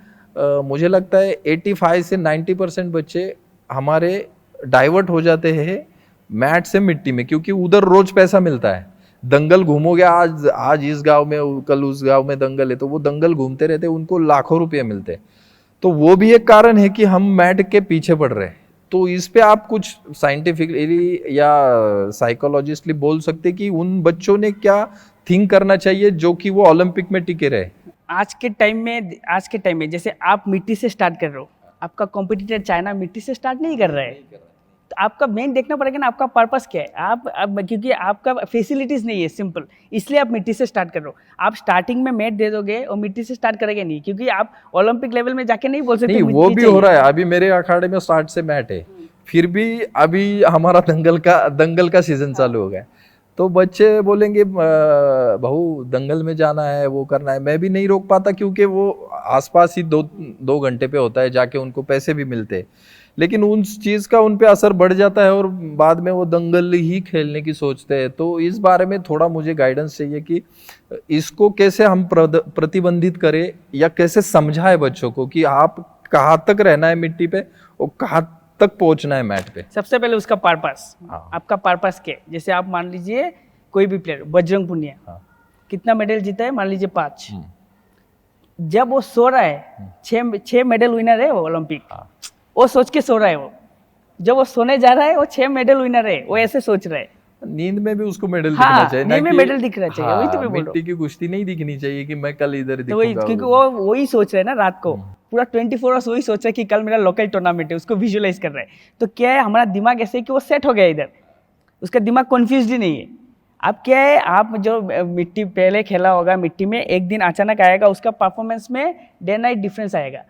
A: मुझे लगता है 85 से 90% बच्चे हमारे डाइवर्ट हो जाते हैं मैट से मिट्टी में, क्योंकि उधर रोज पैसा मिलता है। दंगल घूमोगे, आज इस गांव में कल उस गांव में दंगल है, तो वो दंगल घूमते रहते, उनको लाखों रुपये मिलते। तो वो भी एक कारण है कि हम मैट के पीछे पड़ रहे हैं। तो इस पे आप कुछ साइंटिफिकली या साइकोलॉजिस्टली बोल सकते कि उन बच्चों ने क्या थिंक करना चाहिए जो कि वो ओलंपिक में टिके रहे।
B: आज के टाइम में जैसे आप मिट्टी से स्टार्ट कर रहे हो, आपका कॉम्पिटिटर चाइना मिट्टी से स्टार्ट नहीं कर रहा है। तो आपका मेन देखना पड़ेगा ना, आपका पर्पस क्या है। आप क्योंकि आपका फैसिलिटीज नहीं है सिंपल, इसलिए आप मिट्टी से स्टार्ट कर रहे हो। आप स्टार्टिंग में मैट दे दोगे और मिट्टी से स्टार्ट करेंगे नहीं, क्योंकि आप ओलंपिक लेवल में जाके नहीं बोल सकते।
A: नहीं, वो भी हो रहा है। अभी मेरे अखाड़े में स्टार्ट से मैट है, फिर भी अभी हमारा दंगल का सीजन चालू हो गया। तो बच्चे बोलेंगे बहू दंगल में जाना है, वो करना है। मैं भी नहीं रोक पाता क्योंकि वो आसपास ही 2 घंटे पे होता है, जाके उनको पैसे भी मिलते हैं। लेकिन उस चीज़ का उन पे असर बढ़ जाता है और बाद में वो दंगल ही खेलने की सोचते हैं। तो इस बारे में थोड़ा मुझे गाइडेंस चाहिए कि इसको कैसे हम प्रतिबंधित करें या कैसे समझाएं बच्चों को कि आप कहाँ तक रहना है मिट्टी पे और कहाँ तक पहुंचना है मैट पे।
B: सबसे पहले उसका पर्पस,
A: हाँ।
B: आपका पर्पस क्या है। जैसे आप मान लीजिए कोई भी प्लेयर, बजरंग पुनिया, कितना मेडल जीता है, मान लीजिए 5। जब वो सो रहा है, 6 मेडल विनर है वो ओलंपिक, वो सोच के सो रहा है। वो जब वो सोने जा रहा है वो 6 मेडल विनर है, वो ऐसे सोच रहा है।
A: नींद में भी उसको मेडल
B: हाँ,
A: दिखना चाहिए, ना
B: नींद में
A: कि
B: मेडल दिखना चाहिए, वही तो मैं बोल रहा हूँ।
A: मिट्टी की कुश्ती नहीं दिखनी चाहिए कि मैं कल इधर
B: तो वही,
A: दिखूंगा।
B: क्योंकि वो वही सोच रहा है ना रात को, पूरा 24 आवर्स वही सोच रहा है कि कल मेरा लोकल टूर्नामेंट है, उसको विजुअलाइज कर रहा है। तो क्या है, हमारा दिमाग ऐसे है कि वो सेट हो गया इधर, उसका दिमाग कन्फ्यूज ही नहीं है। अब क्या है, आप जो मिट्टी पहले खेला होगा मिट्टी में, एक दिन अचानक आएगा, उसका परफॉर्मेंस में डे नाइट डिफरेंस आएगा।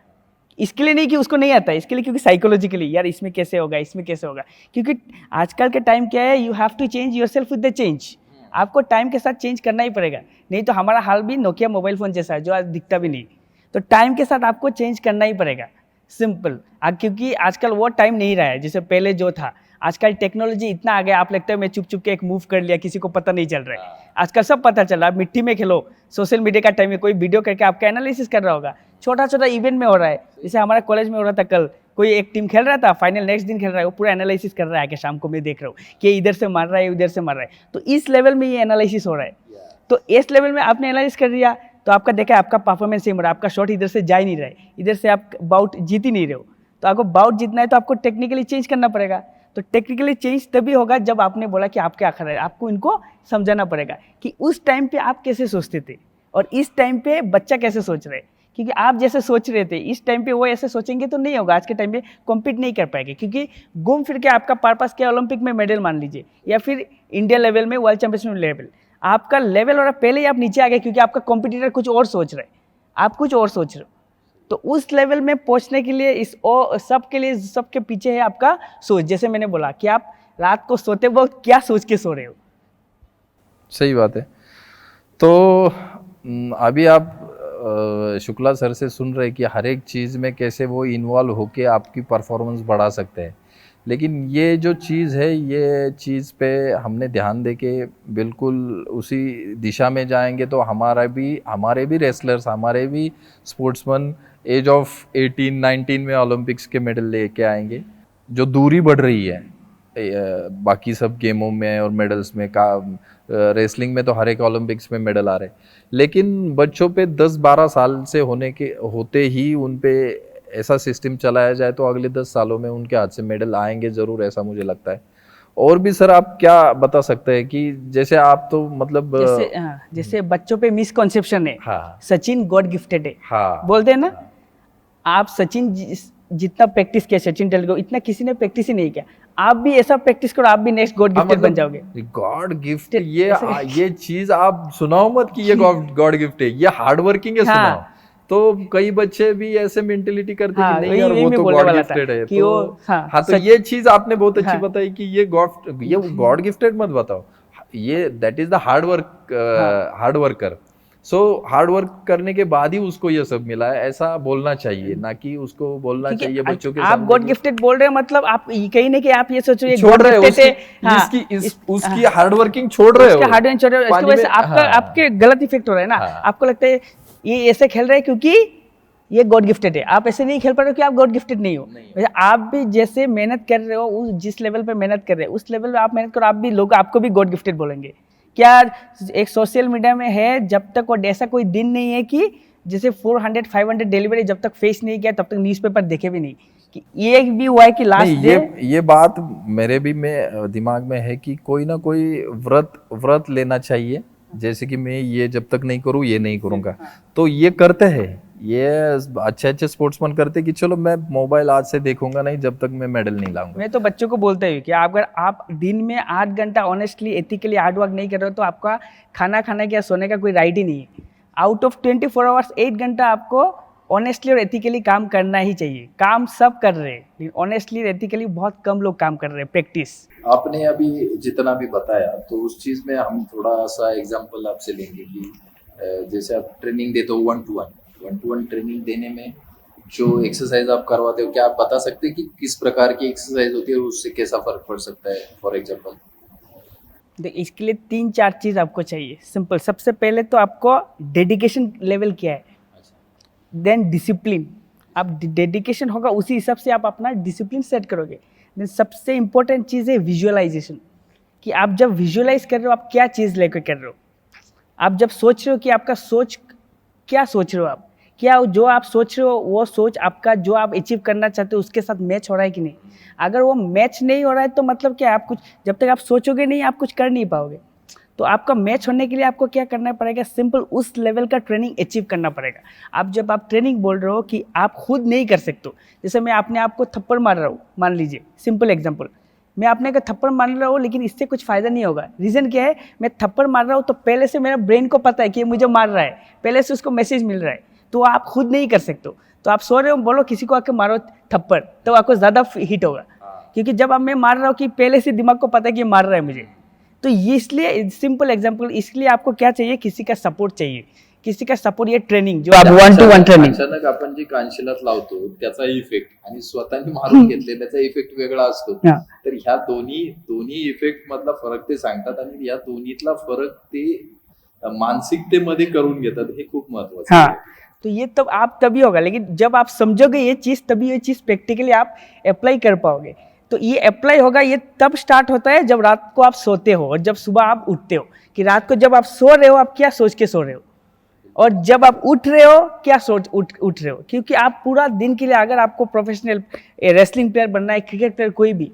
B: इसके लिए नहीं कि उसको नहीं आता है, इसके लिए क्योंकि साइकोलॉजिकली यार इसमें कैसे होगा, इसमें कैसे होगा। क्योंकि आजकल के टाइम क्या है, you have to change yourself with the change. आपको टाइम के साथ चेंज करना ही पड़ेगा, नहीं तो हमारा हाल भी नोकिया मोबाइल फ़ोन जैसा है जो आज दिखता भी नहीं। तो टाइम के साथ आपको चेंज करना ही पड़ेगा, सिंपल। क्योंकि आजकल वो टाइम नहीं रहा है जैसे पहले जो था। आजकल टेक्नोलॉजी इतना आ गया, आप लगता है मैं चुप चुप के एक मूव कर लिया, किसी को पता नहीं चल रहा है। आजकल सब पता चल रहा है। मिट्टी में खेलो, सोशल मीडिया का टाइम है, कोई वीडियो करके आपका एनालिसिस कर रहा होगा। छोटा छोटा इवेंट में हो रहा है, जैसे हमारे कॉलेज में हो रहा था कल, कोई एक टीम खेल रहा था, फाइनल नेक्स्ट दिन खेल रहा है, वो पूरा एनालिसिस कर रहा है कि शाम को मैं देख रहा हूँ कि इधर से मार रहा है, उधर से मार रहा है। तो इस लेवल में ये एनालिसिस हो रहा है। तो इस लेवल में आपने एनालिसिस कर दिया, तो आपका देखा आपका परफॉर्मेंस सेम हो रहा है, आपका शॉट इधर से जा ही नहीं रहा है, इधर से आप बाउट जीत ही नहीं रहे हो। तो आपको बाउट जीतना है तो आपको टेक्निकली चेंज करना पड़ेगा। तो टेक्निकली चेंज तभी होगा जब आपने बोला कि आप क्या कर रहे हैं। आपको इनको समझाना पड़ेगा कि उस टाइम पे आप कैसे सोचते थे और इस टाइम पे बच्चा कैसे सोच रहे हैं। क्योंकि आप जैसे सोच रहे थे इस टाइम पे वो ऐसे सोचेंगे तो नहीं होगा, आज के टाइम पे कॉम्पीट नहीं कर पाएंगे। क्योंकि घूम फिर के आपका पर्पस क्या, ओलंपिक में मेडल मान लीजिए, या फिर इंडिया लेवल में वर्ल्ड चैंपियनशिप लेवल, आपका लेवल और पहले ही आप नीचे आ गए क्योंकि आपका कॉम्पिटिटर कुछ और सोच रहे हैं, आप कुछ और सोच रहे हो। तो उस लेवल में पहुंचने के लिए इस सब के लिए सबके पीछे है आपका सोच। जैसे मैंने बोला कि आप रात को सोते वक्त क्या सोच के सो रहे हो।
A: सही बात है। तो अभी आप शुक्ला सर से सुन रहे कि हर एक चीज़ में कैसे वो इन्वॉल्व होके आपकी परफॉर्मेंस बढ़ा सकते हैं। लेकिन ये जो चीज़ है, ये चीज़ पे हमने ध्यान दे के बिल्कुल उसी दिशा में जाएंगे तो हमारे भी रेसलर्स, हमारे भी स्पोर्ट्समैन एज ऑफ 18-19 में ओलंपिक्स के मेडल लेके आएंगे। जो दूरी बढ़ रही है बाकी सब गेमों में और मेडल्स में, रेसलिंग में तो हर एक ओलंपिक्स में मेडल आ रहे हैं, लेकिन बच्चों पे 10-12 साल से होते ही उन पे ऐसा सिस्टम चलाया जाए तो अगले 10 सालों में उनके हाथ से मेडल आएंगे ज़रूर, ऐसा मुझे लगता है। और भी सर आप क्या बता सकते हैं कि जैसे आप तो मतलब
B: जैसे बच्चों पे मिसकॉन्सेप्शन है,
A: हाँ,
B: सचिन गॉड गिफ्टेड है,
A: हाँ,
B: बोलते हैं ना। आप सचिन जितना प्रैक्टिस किया, सचिन तेंदुलकर इतना किसी ने प्रैक्टिस ही नहीं किया। आप भी ऐसा प्रैक्टिस करो, आप भी नेक्स्ट गॉड गिफ्टेड बन जाओगे।
A: गॉड गिफ्ट, ये चीज आप सुनाओ मत कि ये गॉड गिफ्ट है, ये हार्ड वर्किंग है। सुनाओ तो कई बच्चे भी ऐसे मेंटेलिटी करते हैं कि नहीं यार वो तो गॉड गिफ्टेड है। तो हाँ, तो ये चीज आपने बहुत अच्छी बताई कि ये गॉड गिफ्टेड मत बताओ, ये that is the hard worker. So hard work करने के बाद ही उसको ये सब मिला है, ऐसा बोलना चाहिए, ना कि उसको बोलना चाहिए बच्चों के।
B: आप गॉड गिफ्टेड बोल रहे हैं, मतलब आप कहीं नहीं कि आप ये सोचो ये
A: छोड़ रहे हो उसकी हार्ड वर्किंग छोड़ रहे हो,
B: हार्ड वर्किंग छोड़ रहे हो, इसकी वजह से आपके गलत इफेक्ट हो रहा है ना। आपको लगता है ये ऐसे खेल रहे हैं क्योंकि ये गॉड गिफ्टेड है। आप ऐसे नहीं खेल पा रहे हो कि आप गॉड गिफ्टेड नहीं हो। आप भी जैसे मेहनत कर रहे हो, जिस लेवल पे मेहनत कर रहे हो उस लेवल पे आप मेहनत करो, आप भी लोग आपको भी गॉड गिफ्टेड बोलेंगे। क्या एक सोशल मीडिया में है, जब तक वो ऐसा कोई दिन नहीं है कि जैसे 400-500 डिलीवरी जब तक फेस नहीं किया तब तक न्यूज़पेपर देखे भी नहीं कि ये भी हुआ है कि लास्ट
A: ये बात मेरे भी में दिमाग में है कि कोई ना कोई व्रत लेना चाहिए। जैसे कि मैं ये जब तक नहीं करूँ ये नहीं करूँगा, तो ये करते हैं, ये अच्छे स्पोर्ट्समैन करते कि चलो मैं मोबाइल आज से देखूंगा नहीं जब तक मैं मेडल नहीं लाऊंगा।
B: मैं तो बच्चों को बोलता हूँ कि अगर आप दिन में 8 घंटा ऑनेस्टली एथिकली हार्ड वर्क नहीं कर रहे हो तो आपका खाना खाने का या सोने का कोई राइट ही नहीं है। आउट ऑफ 24 आवर्स 8 घंटा आपको ऑनेस्टली और एथिकली काम करना ही चाहिए। काम सब कर रहे हैं लेकिन ऑनेस्टली एथिकली बहुत कम लोग काम कर रहे हैं। प्रैक्टिस
A: आपने अभी जितना भी बताया तो उस चीज में हम थोड़ा सा एग्जांपल आपसे लेंगे कि जैसे आप ट्रेनिंग देते हो 1-to-1 ट्रेनिंग देने में जो एक्सरसाइज आप करवाते हो, क्या आप बता सकते हैं कि किस प्रकार की एक्सरसाइज होती है और उससे कैसा फर्क पड़ सकता है? फॉर एग्जांपल
B: देख, इसके लिए 3-4 चीज आपको चाहिए। सिंपल, सबसे पहले तो आपको डेडिकेशन लेवल क्या है, देन डिसिप्लिन। आप डेडिकेशन होगा उसी हिसाब से आप अपना डिसिप्लिन सेट करोगे। देन सबसे इंपॉर्टेंट चीज़ है विजुअलाइजेशन, कि आप जब विजुअलाइज कर रहे हो आप क्या चीज़ लेकर कर रहे हो। आप जब सोच रहे हो कि आपका सोच क्या सोच रहे हो आप, क्या जो आप सोच रहे हो वो सोच आपका जो आप अचीव करना चाहते हो उसके साथ मैच हो रहा है कि नहीं। अगर वो मैच नहीं हो रहा है तो मतलब क्या, आप कुछ जब तक आप सोचोगे नहीं आप कुछ कर नहीं पाओगे। तो आपका मैच होने के लिए आपको क्या करना पड़ेगा, सिंपल उस लेवल का ट्रेनिंग अचीव करना पड़ेगा। आप जब आप ट्रेनिंग बोल रहे हो कि आप खुद नहीं कर सकते हो, जैसे मैं अपने आप को थप्पड़ मार रहा हूँ, मान लीजिए सिंपल एग्जांपल, मैं अपने को थप्पड़ मार रहा हूँ लेकिन इससे कुछ फ़ायदा नहीं होगा। रीज़न क्या है, मैं थप्पड़ मार रहा हूँ तो पहले से मेरा ब्रेन को पता है कि ये मुझे मार रहा है, पहले से उसको मैसेज मिल रहा है, तो आप खुद नहीं कर सकते हो। तो आप सो रहे हो, बोलो किसी को आके मारो थप्पड़, तो आपको ज़्यादा हिट होगा, क्योंकि जब आप मैं मार रहा हूँ कि पहले से दिमाग को पता है कि ये मार रहा है मुझे। तो ये इसलिए सिंपल एग्जांपल, इसलिए आपको क्या चाहिए, किसी का सपोर्ट चाहिए, किसी का सपोर्ट, ये ट्रेनिंग जो आप 1-to-1 ट्रेनिंग।
A: अचानक आपण जे कांशिलात लावतो त्याचा इफेक्ट आणि स्वतःने मारून घेतले त्याचा इफेक्ट वेगळा असतो.
B: हा.
A: तर ह्या दोन्ही इफेक्ट मधला फरक ते सांगतात आणि या दोन्हीतला फरक ते मानसिकतेमध्ये करून घेतात, हे खूप महत्वाचं
B: हाँ,
A: आहे.
B: तो ये तब आप तभी होगा, लेकिन जब आप समझोगे ये चीज़ तभी ये चीज़ प्रैक्टिकली आप अप्लाई कर पाओगे। तो ये अप्लाई होगा, ये तब स्टार्ट होता है जब रात को आप सोते हो और जब सुबह आप उठते हो, कि रात को जब आप सो रहे हो आप क्या सोच के सो रहे हो, और जब आप उठ रहे हो क्या सोच उठ रहे हो। क्योंकि आप पूरा दिन के लिए, अगर आपको प्रोफेशनल रेसलिंग प्लेयर बनना है, क्रिकेट प्लेयर, कोई भी,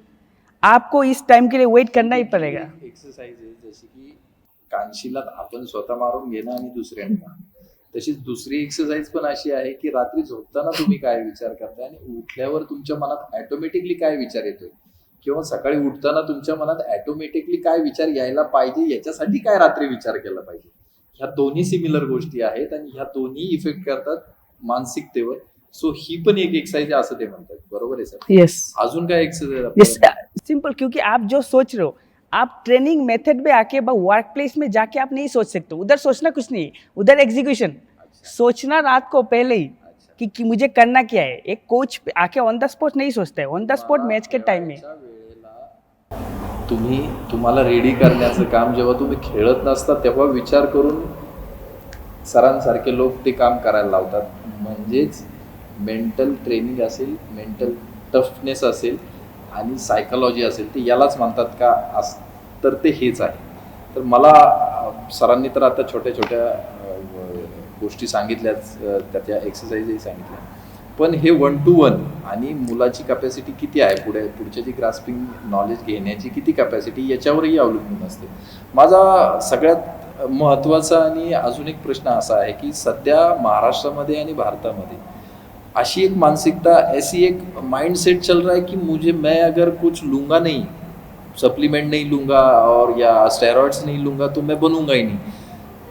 B: आपको इस टाइम के लिए वेट करना ही पड़ेगा।
A: एक्सरसाइज आहे जशी की कानशिलात आपण स्वतः मारून घेणं आणि दुसऱ्यांना, तशीच दुसरी एक्सरसाइज पण अशी आहे की रात्री झोपताना तुम्ही काय विचार करताय आणि उठल्यावर तुमच्या मनात ऑटोमॅटिकली काय विचार येतोय, किंवा सकाळी उठताना तुमच्या मनात ऑटोमॅटिकली काय विचार यायला पाहिजे, याच्यासाठी काय रात्री विचार केला पाहिजे. ह्या दोन्ही सिमिलर गोष्टी आहेत आणि ह्या दोन्ही इफेक्ट करतात मानसिकतेवर. सो ही पण एक एक्सरसाइज आहे असं ते म्हणतात. बरोबर आहे सर?
B: यस,
A: अजून काय एक्सरसाइज?
B: सिंपल, क्योंकि आप जो सोच रहे हो, आप ट्रेनिंग मेथड में आके वर्क प्लेस में जाके आप नहीं सोच सकते, उधर सोचना कुछ नहीं है, उधर एग्जीक्यूशन सोचना रात को पहले ही कि मुझे करना क्या है। एक कोच आके ऑन द स्पॉट नहीं सोचता है, ऑन द स्पॉट मैच के टाइम में।
A: तुम्हाला रेडी करण्याचं काम जेव्हा तुम्ही खेळत नसता तेव्हा विचार करून सरांसारखे लोक ते काम करायला लावतात. म्हणजेच मेंटल ट्रेनिंग असेल, मेंटल टफनेस असेल आणि सायकोलॉजी असेल, ते यालाच म्हणतात का, तर ते हेच आहे. तर मला सरांनी तर आता छोट्या छोट्या गोष्टी सांगितल्याच, त्याच्या एक्सरसाइजही सांगितल्या, पण हे 1-to-1 आणि मुलाची कॅपॅसिटी किती आहे, पुढच्या जी ग्रास्पिंग नॉलेज घेण्याची किती कॅपॅसिटी, याच्यावरही अवलंबून असते. माझा सगळ्यात महत्त्वाचा आणि अजून एक प्रश्न असा आहे की सध्या महाराष्ट्रामध्ये आणि भारतामध्ये अशी एक मानसिकता, ऐसी एक माइंडसेट चल रहा है कि मैं अगर कुछ लूँगा नहीं, सप्लीमेंट नहीं लूँगा और या स्टेरॉइड्स नहीं लूँगा तो मैं बनूंगा ही नहीं.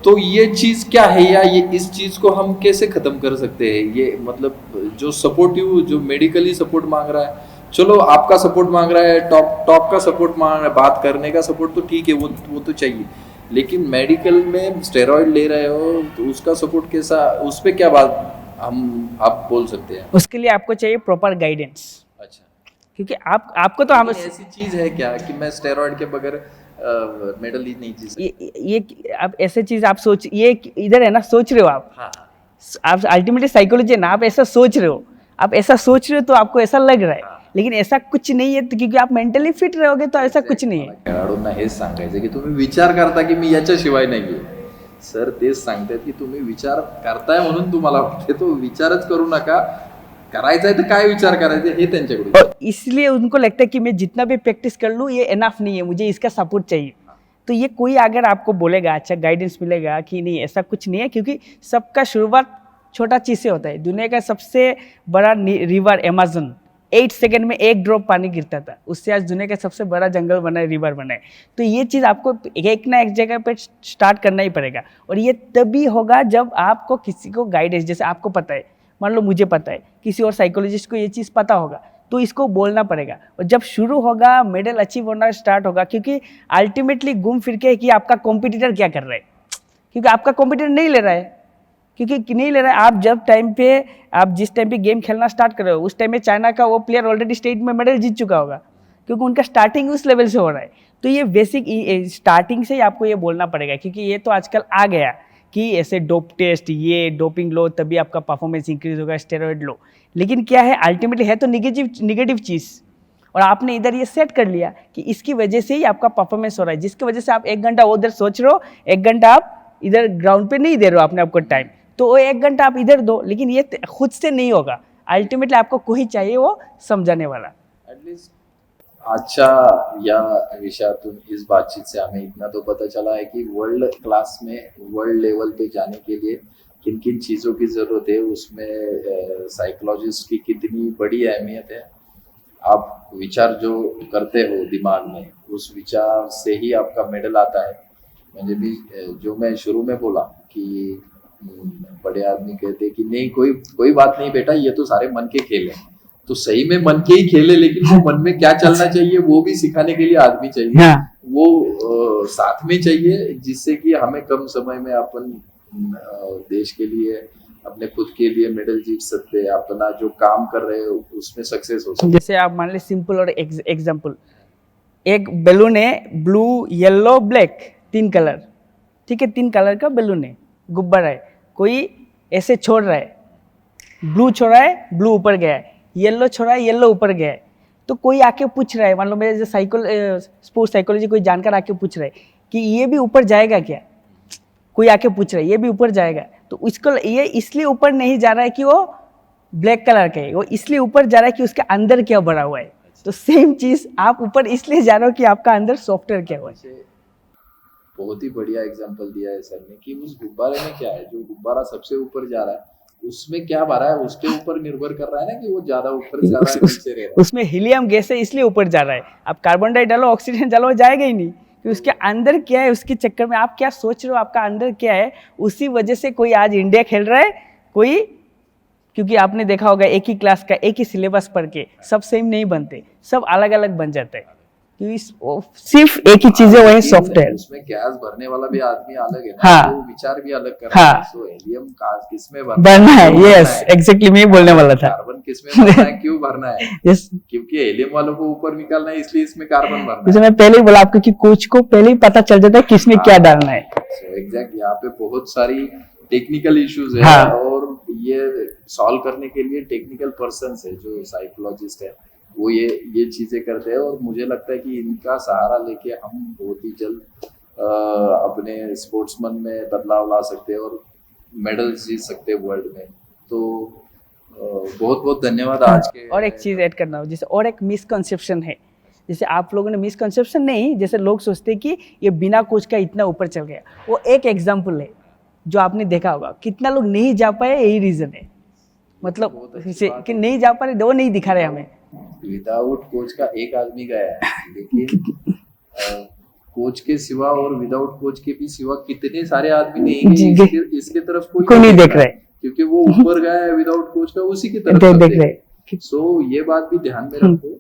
A: तो ये चीज़ क्या है, या ये इस चीज़ को हम कैसे ख़त्म कर सकते हैं? ये मतलब जो सपोर्टिव, जो मेडिकली सपोर्ट मांग रहा है, चलो आपका सपोर्ट मांग रहा है, टॉप का सपोर्ट मांग रहा है, बात करने का सपोर्ट तो ठीक है, वो तो चाहिए, लेकिन मेडिकल में स्टेरॉइड ले रहे हो तो उसका सपोर्ट कैसा, उस पर क्या बात आप बोल सकते हैं?
B: उसके लिए आपको चाहिए प्रॉपर गाइडेंस।
A: अच्छा,
B: क्योंकि आपको तो हम
A: ऐसी चीज है क्या कि मैं स्टेरॉइड के बगैर मेडल ही नहीं जीत सकता?
B: ये आप ऐसे चीज आप सोच, ये इधर है ना, सोच रहे हो आप,
A: हाँ,
B: आप अल्टीमेटली साइकोलॉजी है ना, आप ऐसा सोच रहे हो, आप ऐसा सोच रहे हो तो आपको ऐसा लग रहा है, लेकिन ऐसा कुछ नहीं है, तो क्योंकि आप मेंटली फिट रहोगे तो ऐसा कुछ नाही आहे.
A: खेळाडूंना हेच सांगायचं की तुम्ही विचार करता की मी याच्याशिवाय नाहीये. सर तेच सांगतात की तुम्ही विचार करताय म्हणून तुम्हाला वाटते, तो विचारच करू नका, करायचा है तो काय विचार करायचे हे त्यांच्याकडे.
B: और इसलिए उनको लगता है कि मैं जितना भी प्रैक्टिस कर लूँ ये इनफ नहीं है, मुझे इसका सपोर्ट चाहिए. तो ये कोई अगर आपको बोलेगा, अच्छा गाइडेंस मिलेगा कि नहीं, ऐसा कुछ नहीं है, क्योंकि सबका शुरुआत छोटा चीज़ से होता है. दुनिया का सबसे बड़ा रिवर अमेज़न 8 सेकंड में 1 ड्रॉप पानी गिरता था, उससे आज दुनिया का सबसे बड़ा जंगल बना है, रिवर बना है. तो ये चीज़ आपको एक ना एक जगह पे स्टार्ट करना ही पड़ेगा, और ये तभी होगा जब आपको किसी को गाइडेंस, जैसे आपको पता है, मान लो मुझे पता है, किसी और साइकोलॉजिस्ट को ये चीज़ पता होगा, तो इसको बोलना पड़ेगा. और जब शुरू होगा, मेडल अचीव होना स्टार्ट होगा, क्योंकि अल्टीमेटली घूम फिर के कि आपका कॉम्पिटिटर क्या कर रहा है, क्योंकि आपका कॉम्पिटिटर नहीं ले रहा है, क्योंकि नहीं ले रहा है. आप जब टाइम पे, आप जिस टाइम पे गेम खेलना स्टार्ट कर रहे हो, उस टाइम में चाइना का वो प्लेयर ऑलरेडी स्टेट में मेडल जीत चुका होगा, क्योंकि उनका स्टार्टिंग उस लेवल से हो रहा है. तो ये बेसिक स्टार्टिंग से ही आपको ये बोलना पड़ेगा, क्योंकि ये तो आजकल आ गया कि ऐसे डोप टेस्ट, ये डोपिंग लो तभी आपका परफॉर्मेंस इंक्रीज होगा, स्टेरॉइड लो. लेकिन क्या है, अल्टीमेटली है तो निगेटिव चीज़, और आपने इधर ये सेट कर लिया कि इसकी वजह से ही आपका परफॉर्मेंस हो रहा है, जिसकी वजह से आप 1 घंटा उधर सोच रहे हो, 1 घंटा आप इधर ग्राउंड पे नहीं दे रहे हो अपने आपको टाइम, तो वो 1 घंटा आप इधर दो, लेकिन ये खुद से नहीं होगा। अल्टीमेटली आपको कोई चाहिए वो समझाने वाला।
A: ॲटलिस्ट आजच्या या विषयातून इस बातचीत से हमें इतना तो पता चला है कि वर्ल्ड क्लास में वर्ल्ड लेवल पे जाने के लिए किन किन चीज़ों की ज़रूरत है, उसमें साइकोलॉजिस्ट की कितनी बड़ी अहमियत है। आप विचार जो करते हो दिमाग में, उस विचार से ही आपका मेडल आता है। म्हणजे भी जो मैं शुरू में बोला कि बड़े आदमी कहते हैं कि नहीं कोई कोई बात नहीं बेटा, ये तो सारे मन के खेल हैं। तो सही में मन के ही खेल है, लेकिन वो मन में क्या चलना चाहिए वो भी सिखाने के लिए आदमी चाहिए।
B: हाँ।
A: वो साथ में चाहिए, जिससे कि हमें कम समय में अपन देश के लिए, अपने खुद के लिए मेडल जीत सकते हैं, अपना जो काम कर रहे हो उसमें सक्सेस हो सकते।
B: जैसे आप मान ले सिंपल और एग्जाम्पल, एक बैलून है ब्लू येलो ब्लैक 3 कलर, ठीक है, 3 कलर का बैलून है, गुब्बारा है, कोई ऐसे छोड़ रहा है, ब्लू छोड़ा है ब्लू ऊपर गया है, येलो छोड़ा है येलो ऊपर गया है, तो कोई आके पूछ रहा है, मान लो मेरे जो स्पोर्ट्स साइकोलॉजी कोई जानकार आके पूछ रहा है कि ये भी ऊपर जाएगा क्या, कोई आके पूछ रहा है ये भी ऊपर जाएगा, तो इसको ये इसलिए ऊपर नहीं जा रहा है कि वो ब्लैक कलर का है, वो इसलिए ऊपर जा रहा है कि उसके अंदर क्या भरा हुआ है। तो सेम चीज आप ऊपर इसलिए जा रहे हो कि आपका अंदर सॉफ्टवेयर क्या हुआ है।
A: बहुत ही बढ़िया एग्जांपल दिया है सर ने कि उस गुब्बारे में क्या है, जो गुब्बारा सबसे ऊपर जा रहा है उसमें क्या भरा है उसके ऊपर निर्भर कर रहा है ना कि वो ज्यादा ऊपर जा रहा है नीचे रह रहा है।
B: उसमें हीलियम गैस है इसलिए ऊपर जा रहा है, आप कार्बन डाइऑक्साइड डालो ऑक्सीजन डालो वो जाएगा ही नहीं, कि उसके अंदर क्या है, उसके चक्कर में आप क्या सोच रहे हो आपका अंदर क्या है, उसी वजह से कोई आज इंडिया खेल रहा है, कोई, क्योंकि आपने देखा होगा एक ही क्लास का एक ही सिलेबस पढ़ के सब सेम नहीं बनते, सब अलग अलग बन जाते हैं, क्योंकि सिर्फ एक ही चीज है वही सॉफ्टवेयर।
A: उसमें गैस भरने वाला भी आदमी अलग है ना,
B: हाँ।
A: तो विचार भी अलग कर रहा
B: हाँ।
A: है। सो हीलियम किसमें
B: भरना है, यस एग्जैक्टली मैं बोलने वाला था।
A: कार्बन किसमें भरना है, क्यों भरना है,
B: यस,
A: क्योंकि हीलियम वालों को ऊपर निकालना है इसलिए इसमें कार्बन भरना
B: जैसे मैं पहले ही बोला आपको कि कोच को पहले ही पता चल जाता है किसमें क्या डालना है।
A: एग्जैक्ट यहाँ पे बहुत सारी टेक्निकल इश्यूज है।
B: हाँ।
A: और ये सॉल्व करने के लिए टेक्निकल पर्सन्स है जो साइकोलॉजिस्ट है, वो ये चीजें करते हैं। और मुझे लगता है कि इनका सहारा लेके हम बहुत ही जल्द अपने स्पोर्ट्समैन में बदलाव ला सकते हैं और मेडल जीत सकते हैं वर्ल्ड में। तो बहुत बहुत धन्यवाद आज के।
B: और एक चीज ऐड करना हो, जैसे और एक मिसकंसेप्शन है, जैसे आप लोगों ने मिसकंसेप्शन नहीं, जैसे लोग सोचते हैं कि ये बिना कोच का इतना ऊपर चल गया, वो एक एग्जाम्पल है जो आपने देखा होगा, कितना लोग नहीं जा पाए यही रीजन है, मतलब कि नहीं जा पा रहे, वो नहीं दिखा रहे हमें।
A: विदाउट कोच का एक आदमी गया है, लेकिन कोच के सिवा और विदाउट कोच के भी सिवा कितने सारे आदमी नहीं गए, इसके तरफ कोई
B: नहीं देख रहा है,
A: क्योंकि वो ऊपर गया है विदाउट कोच का, उसी की तरफ देख रहे हैं। सो ये बात भी ध्यान में रखो,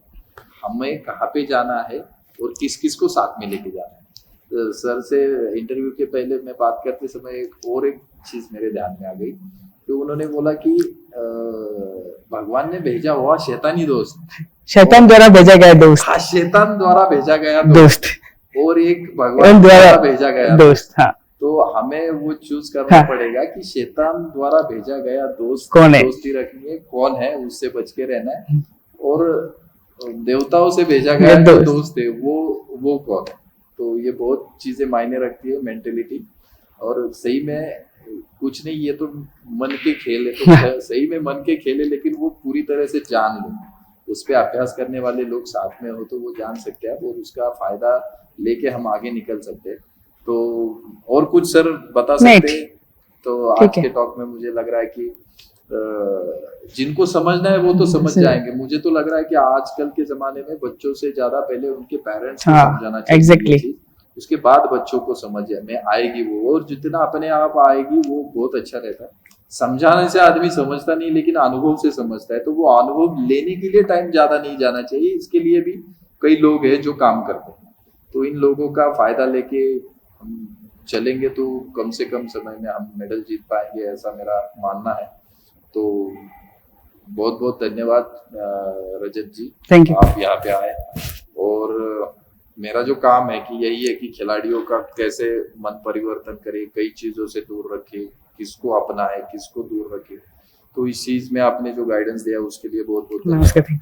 A: हमें कहाँ पे जाना है और किस किस को साथ में लेके जाना है। तो सर से इंटरव्यू के पहले मैं बात करते समय एक चीज मेरे ध्यान में आ गई, तो उन्होंने बोला कि भगवान ने भेजा हुआ शैतानी दोस्त,
B: शैतान द्वारा भेजा गया दोस्त।
A: हाँ, शैतान द्वारा भेजा गया
B: दोस्त
A: और एक भगवान द्वारा भेजा गया दोस्त।
B: हाँ।
A: तो हमें वो चूज करना पड़ेगा कि शैतान द्वारा भेजा गया दोस्त
B: कौन है,
A: दोस्ती रखनी है, कौन है, उससे बच के रहना है। और देवताओं से भेजा गया जो दोस्त है वो कौन है। तो ये बहुत चीजें मायने रखती है, मेंटेलिटी। और सही में कुछ नहीं, ये तो मन के खेल है, तो सही में मन के खेल है, लेकिन वो पूरी तरह से जान लो, उस पर अभ्यास करने वाले लोग साथ में हो तो वो जान सकते हैं और उसका फायदा लेके हम आगे निकल सकते हैं। तो और कुछ सर बता सकते हैं? तो आज के टॉक में मुझे लग रहा है कि जिनको समझना है वो तो समझ जाएंगे। मुझे तो लग रहा है कि आजकल के जमाने में बच्चों से ज्यादा पहले उनके पेरेंट्स को समझाना चाहिए।
B: एग्जैक्टली।
A: उसके बाद बच्चों को समझ में आएगी वो, और जितना अपने आप आएगी वो बहुत अच्छा रहता है। समझाने से आदमी समझता नहीं, लेकिन अनुभव से समझता है। तो वो अनुभव लेने के लिए टाइम ज्यादा नहीं जाना चाहिए, इसके लिए भी कई लोग हैं जो काम करते हैं। तो इन लोगों का फायदा लेके हम चलेंगे तो कम से कम समय में हम मेडल जीत पाएंगे, ऐसा मेरा मानना है। तो बहुत बहुत धन्यवाद रजत जी,
B: थैंक यू,
A: आप यहाँ पे आए। और मेरा जो काम है कि यही है कि खिलाड़ियों का कैसे मन परिवर्तन करे, कई चीजों से दूर रखे, किसको अपनाए, किसको दूर रखे। तो इस चीज में आपने जो गाइडेंस दिया उसके लिए बहुत बहुत
B: नमस्कार।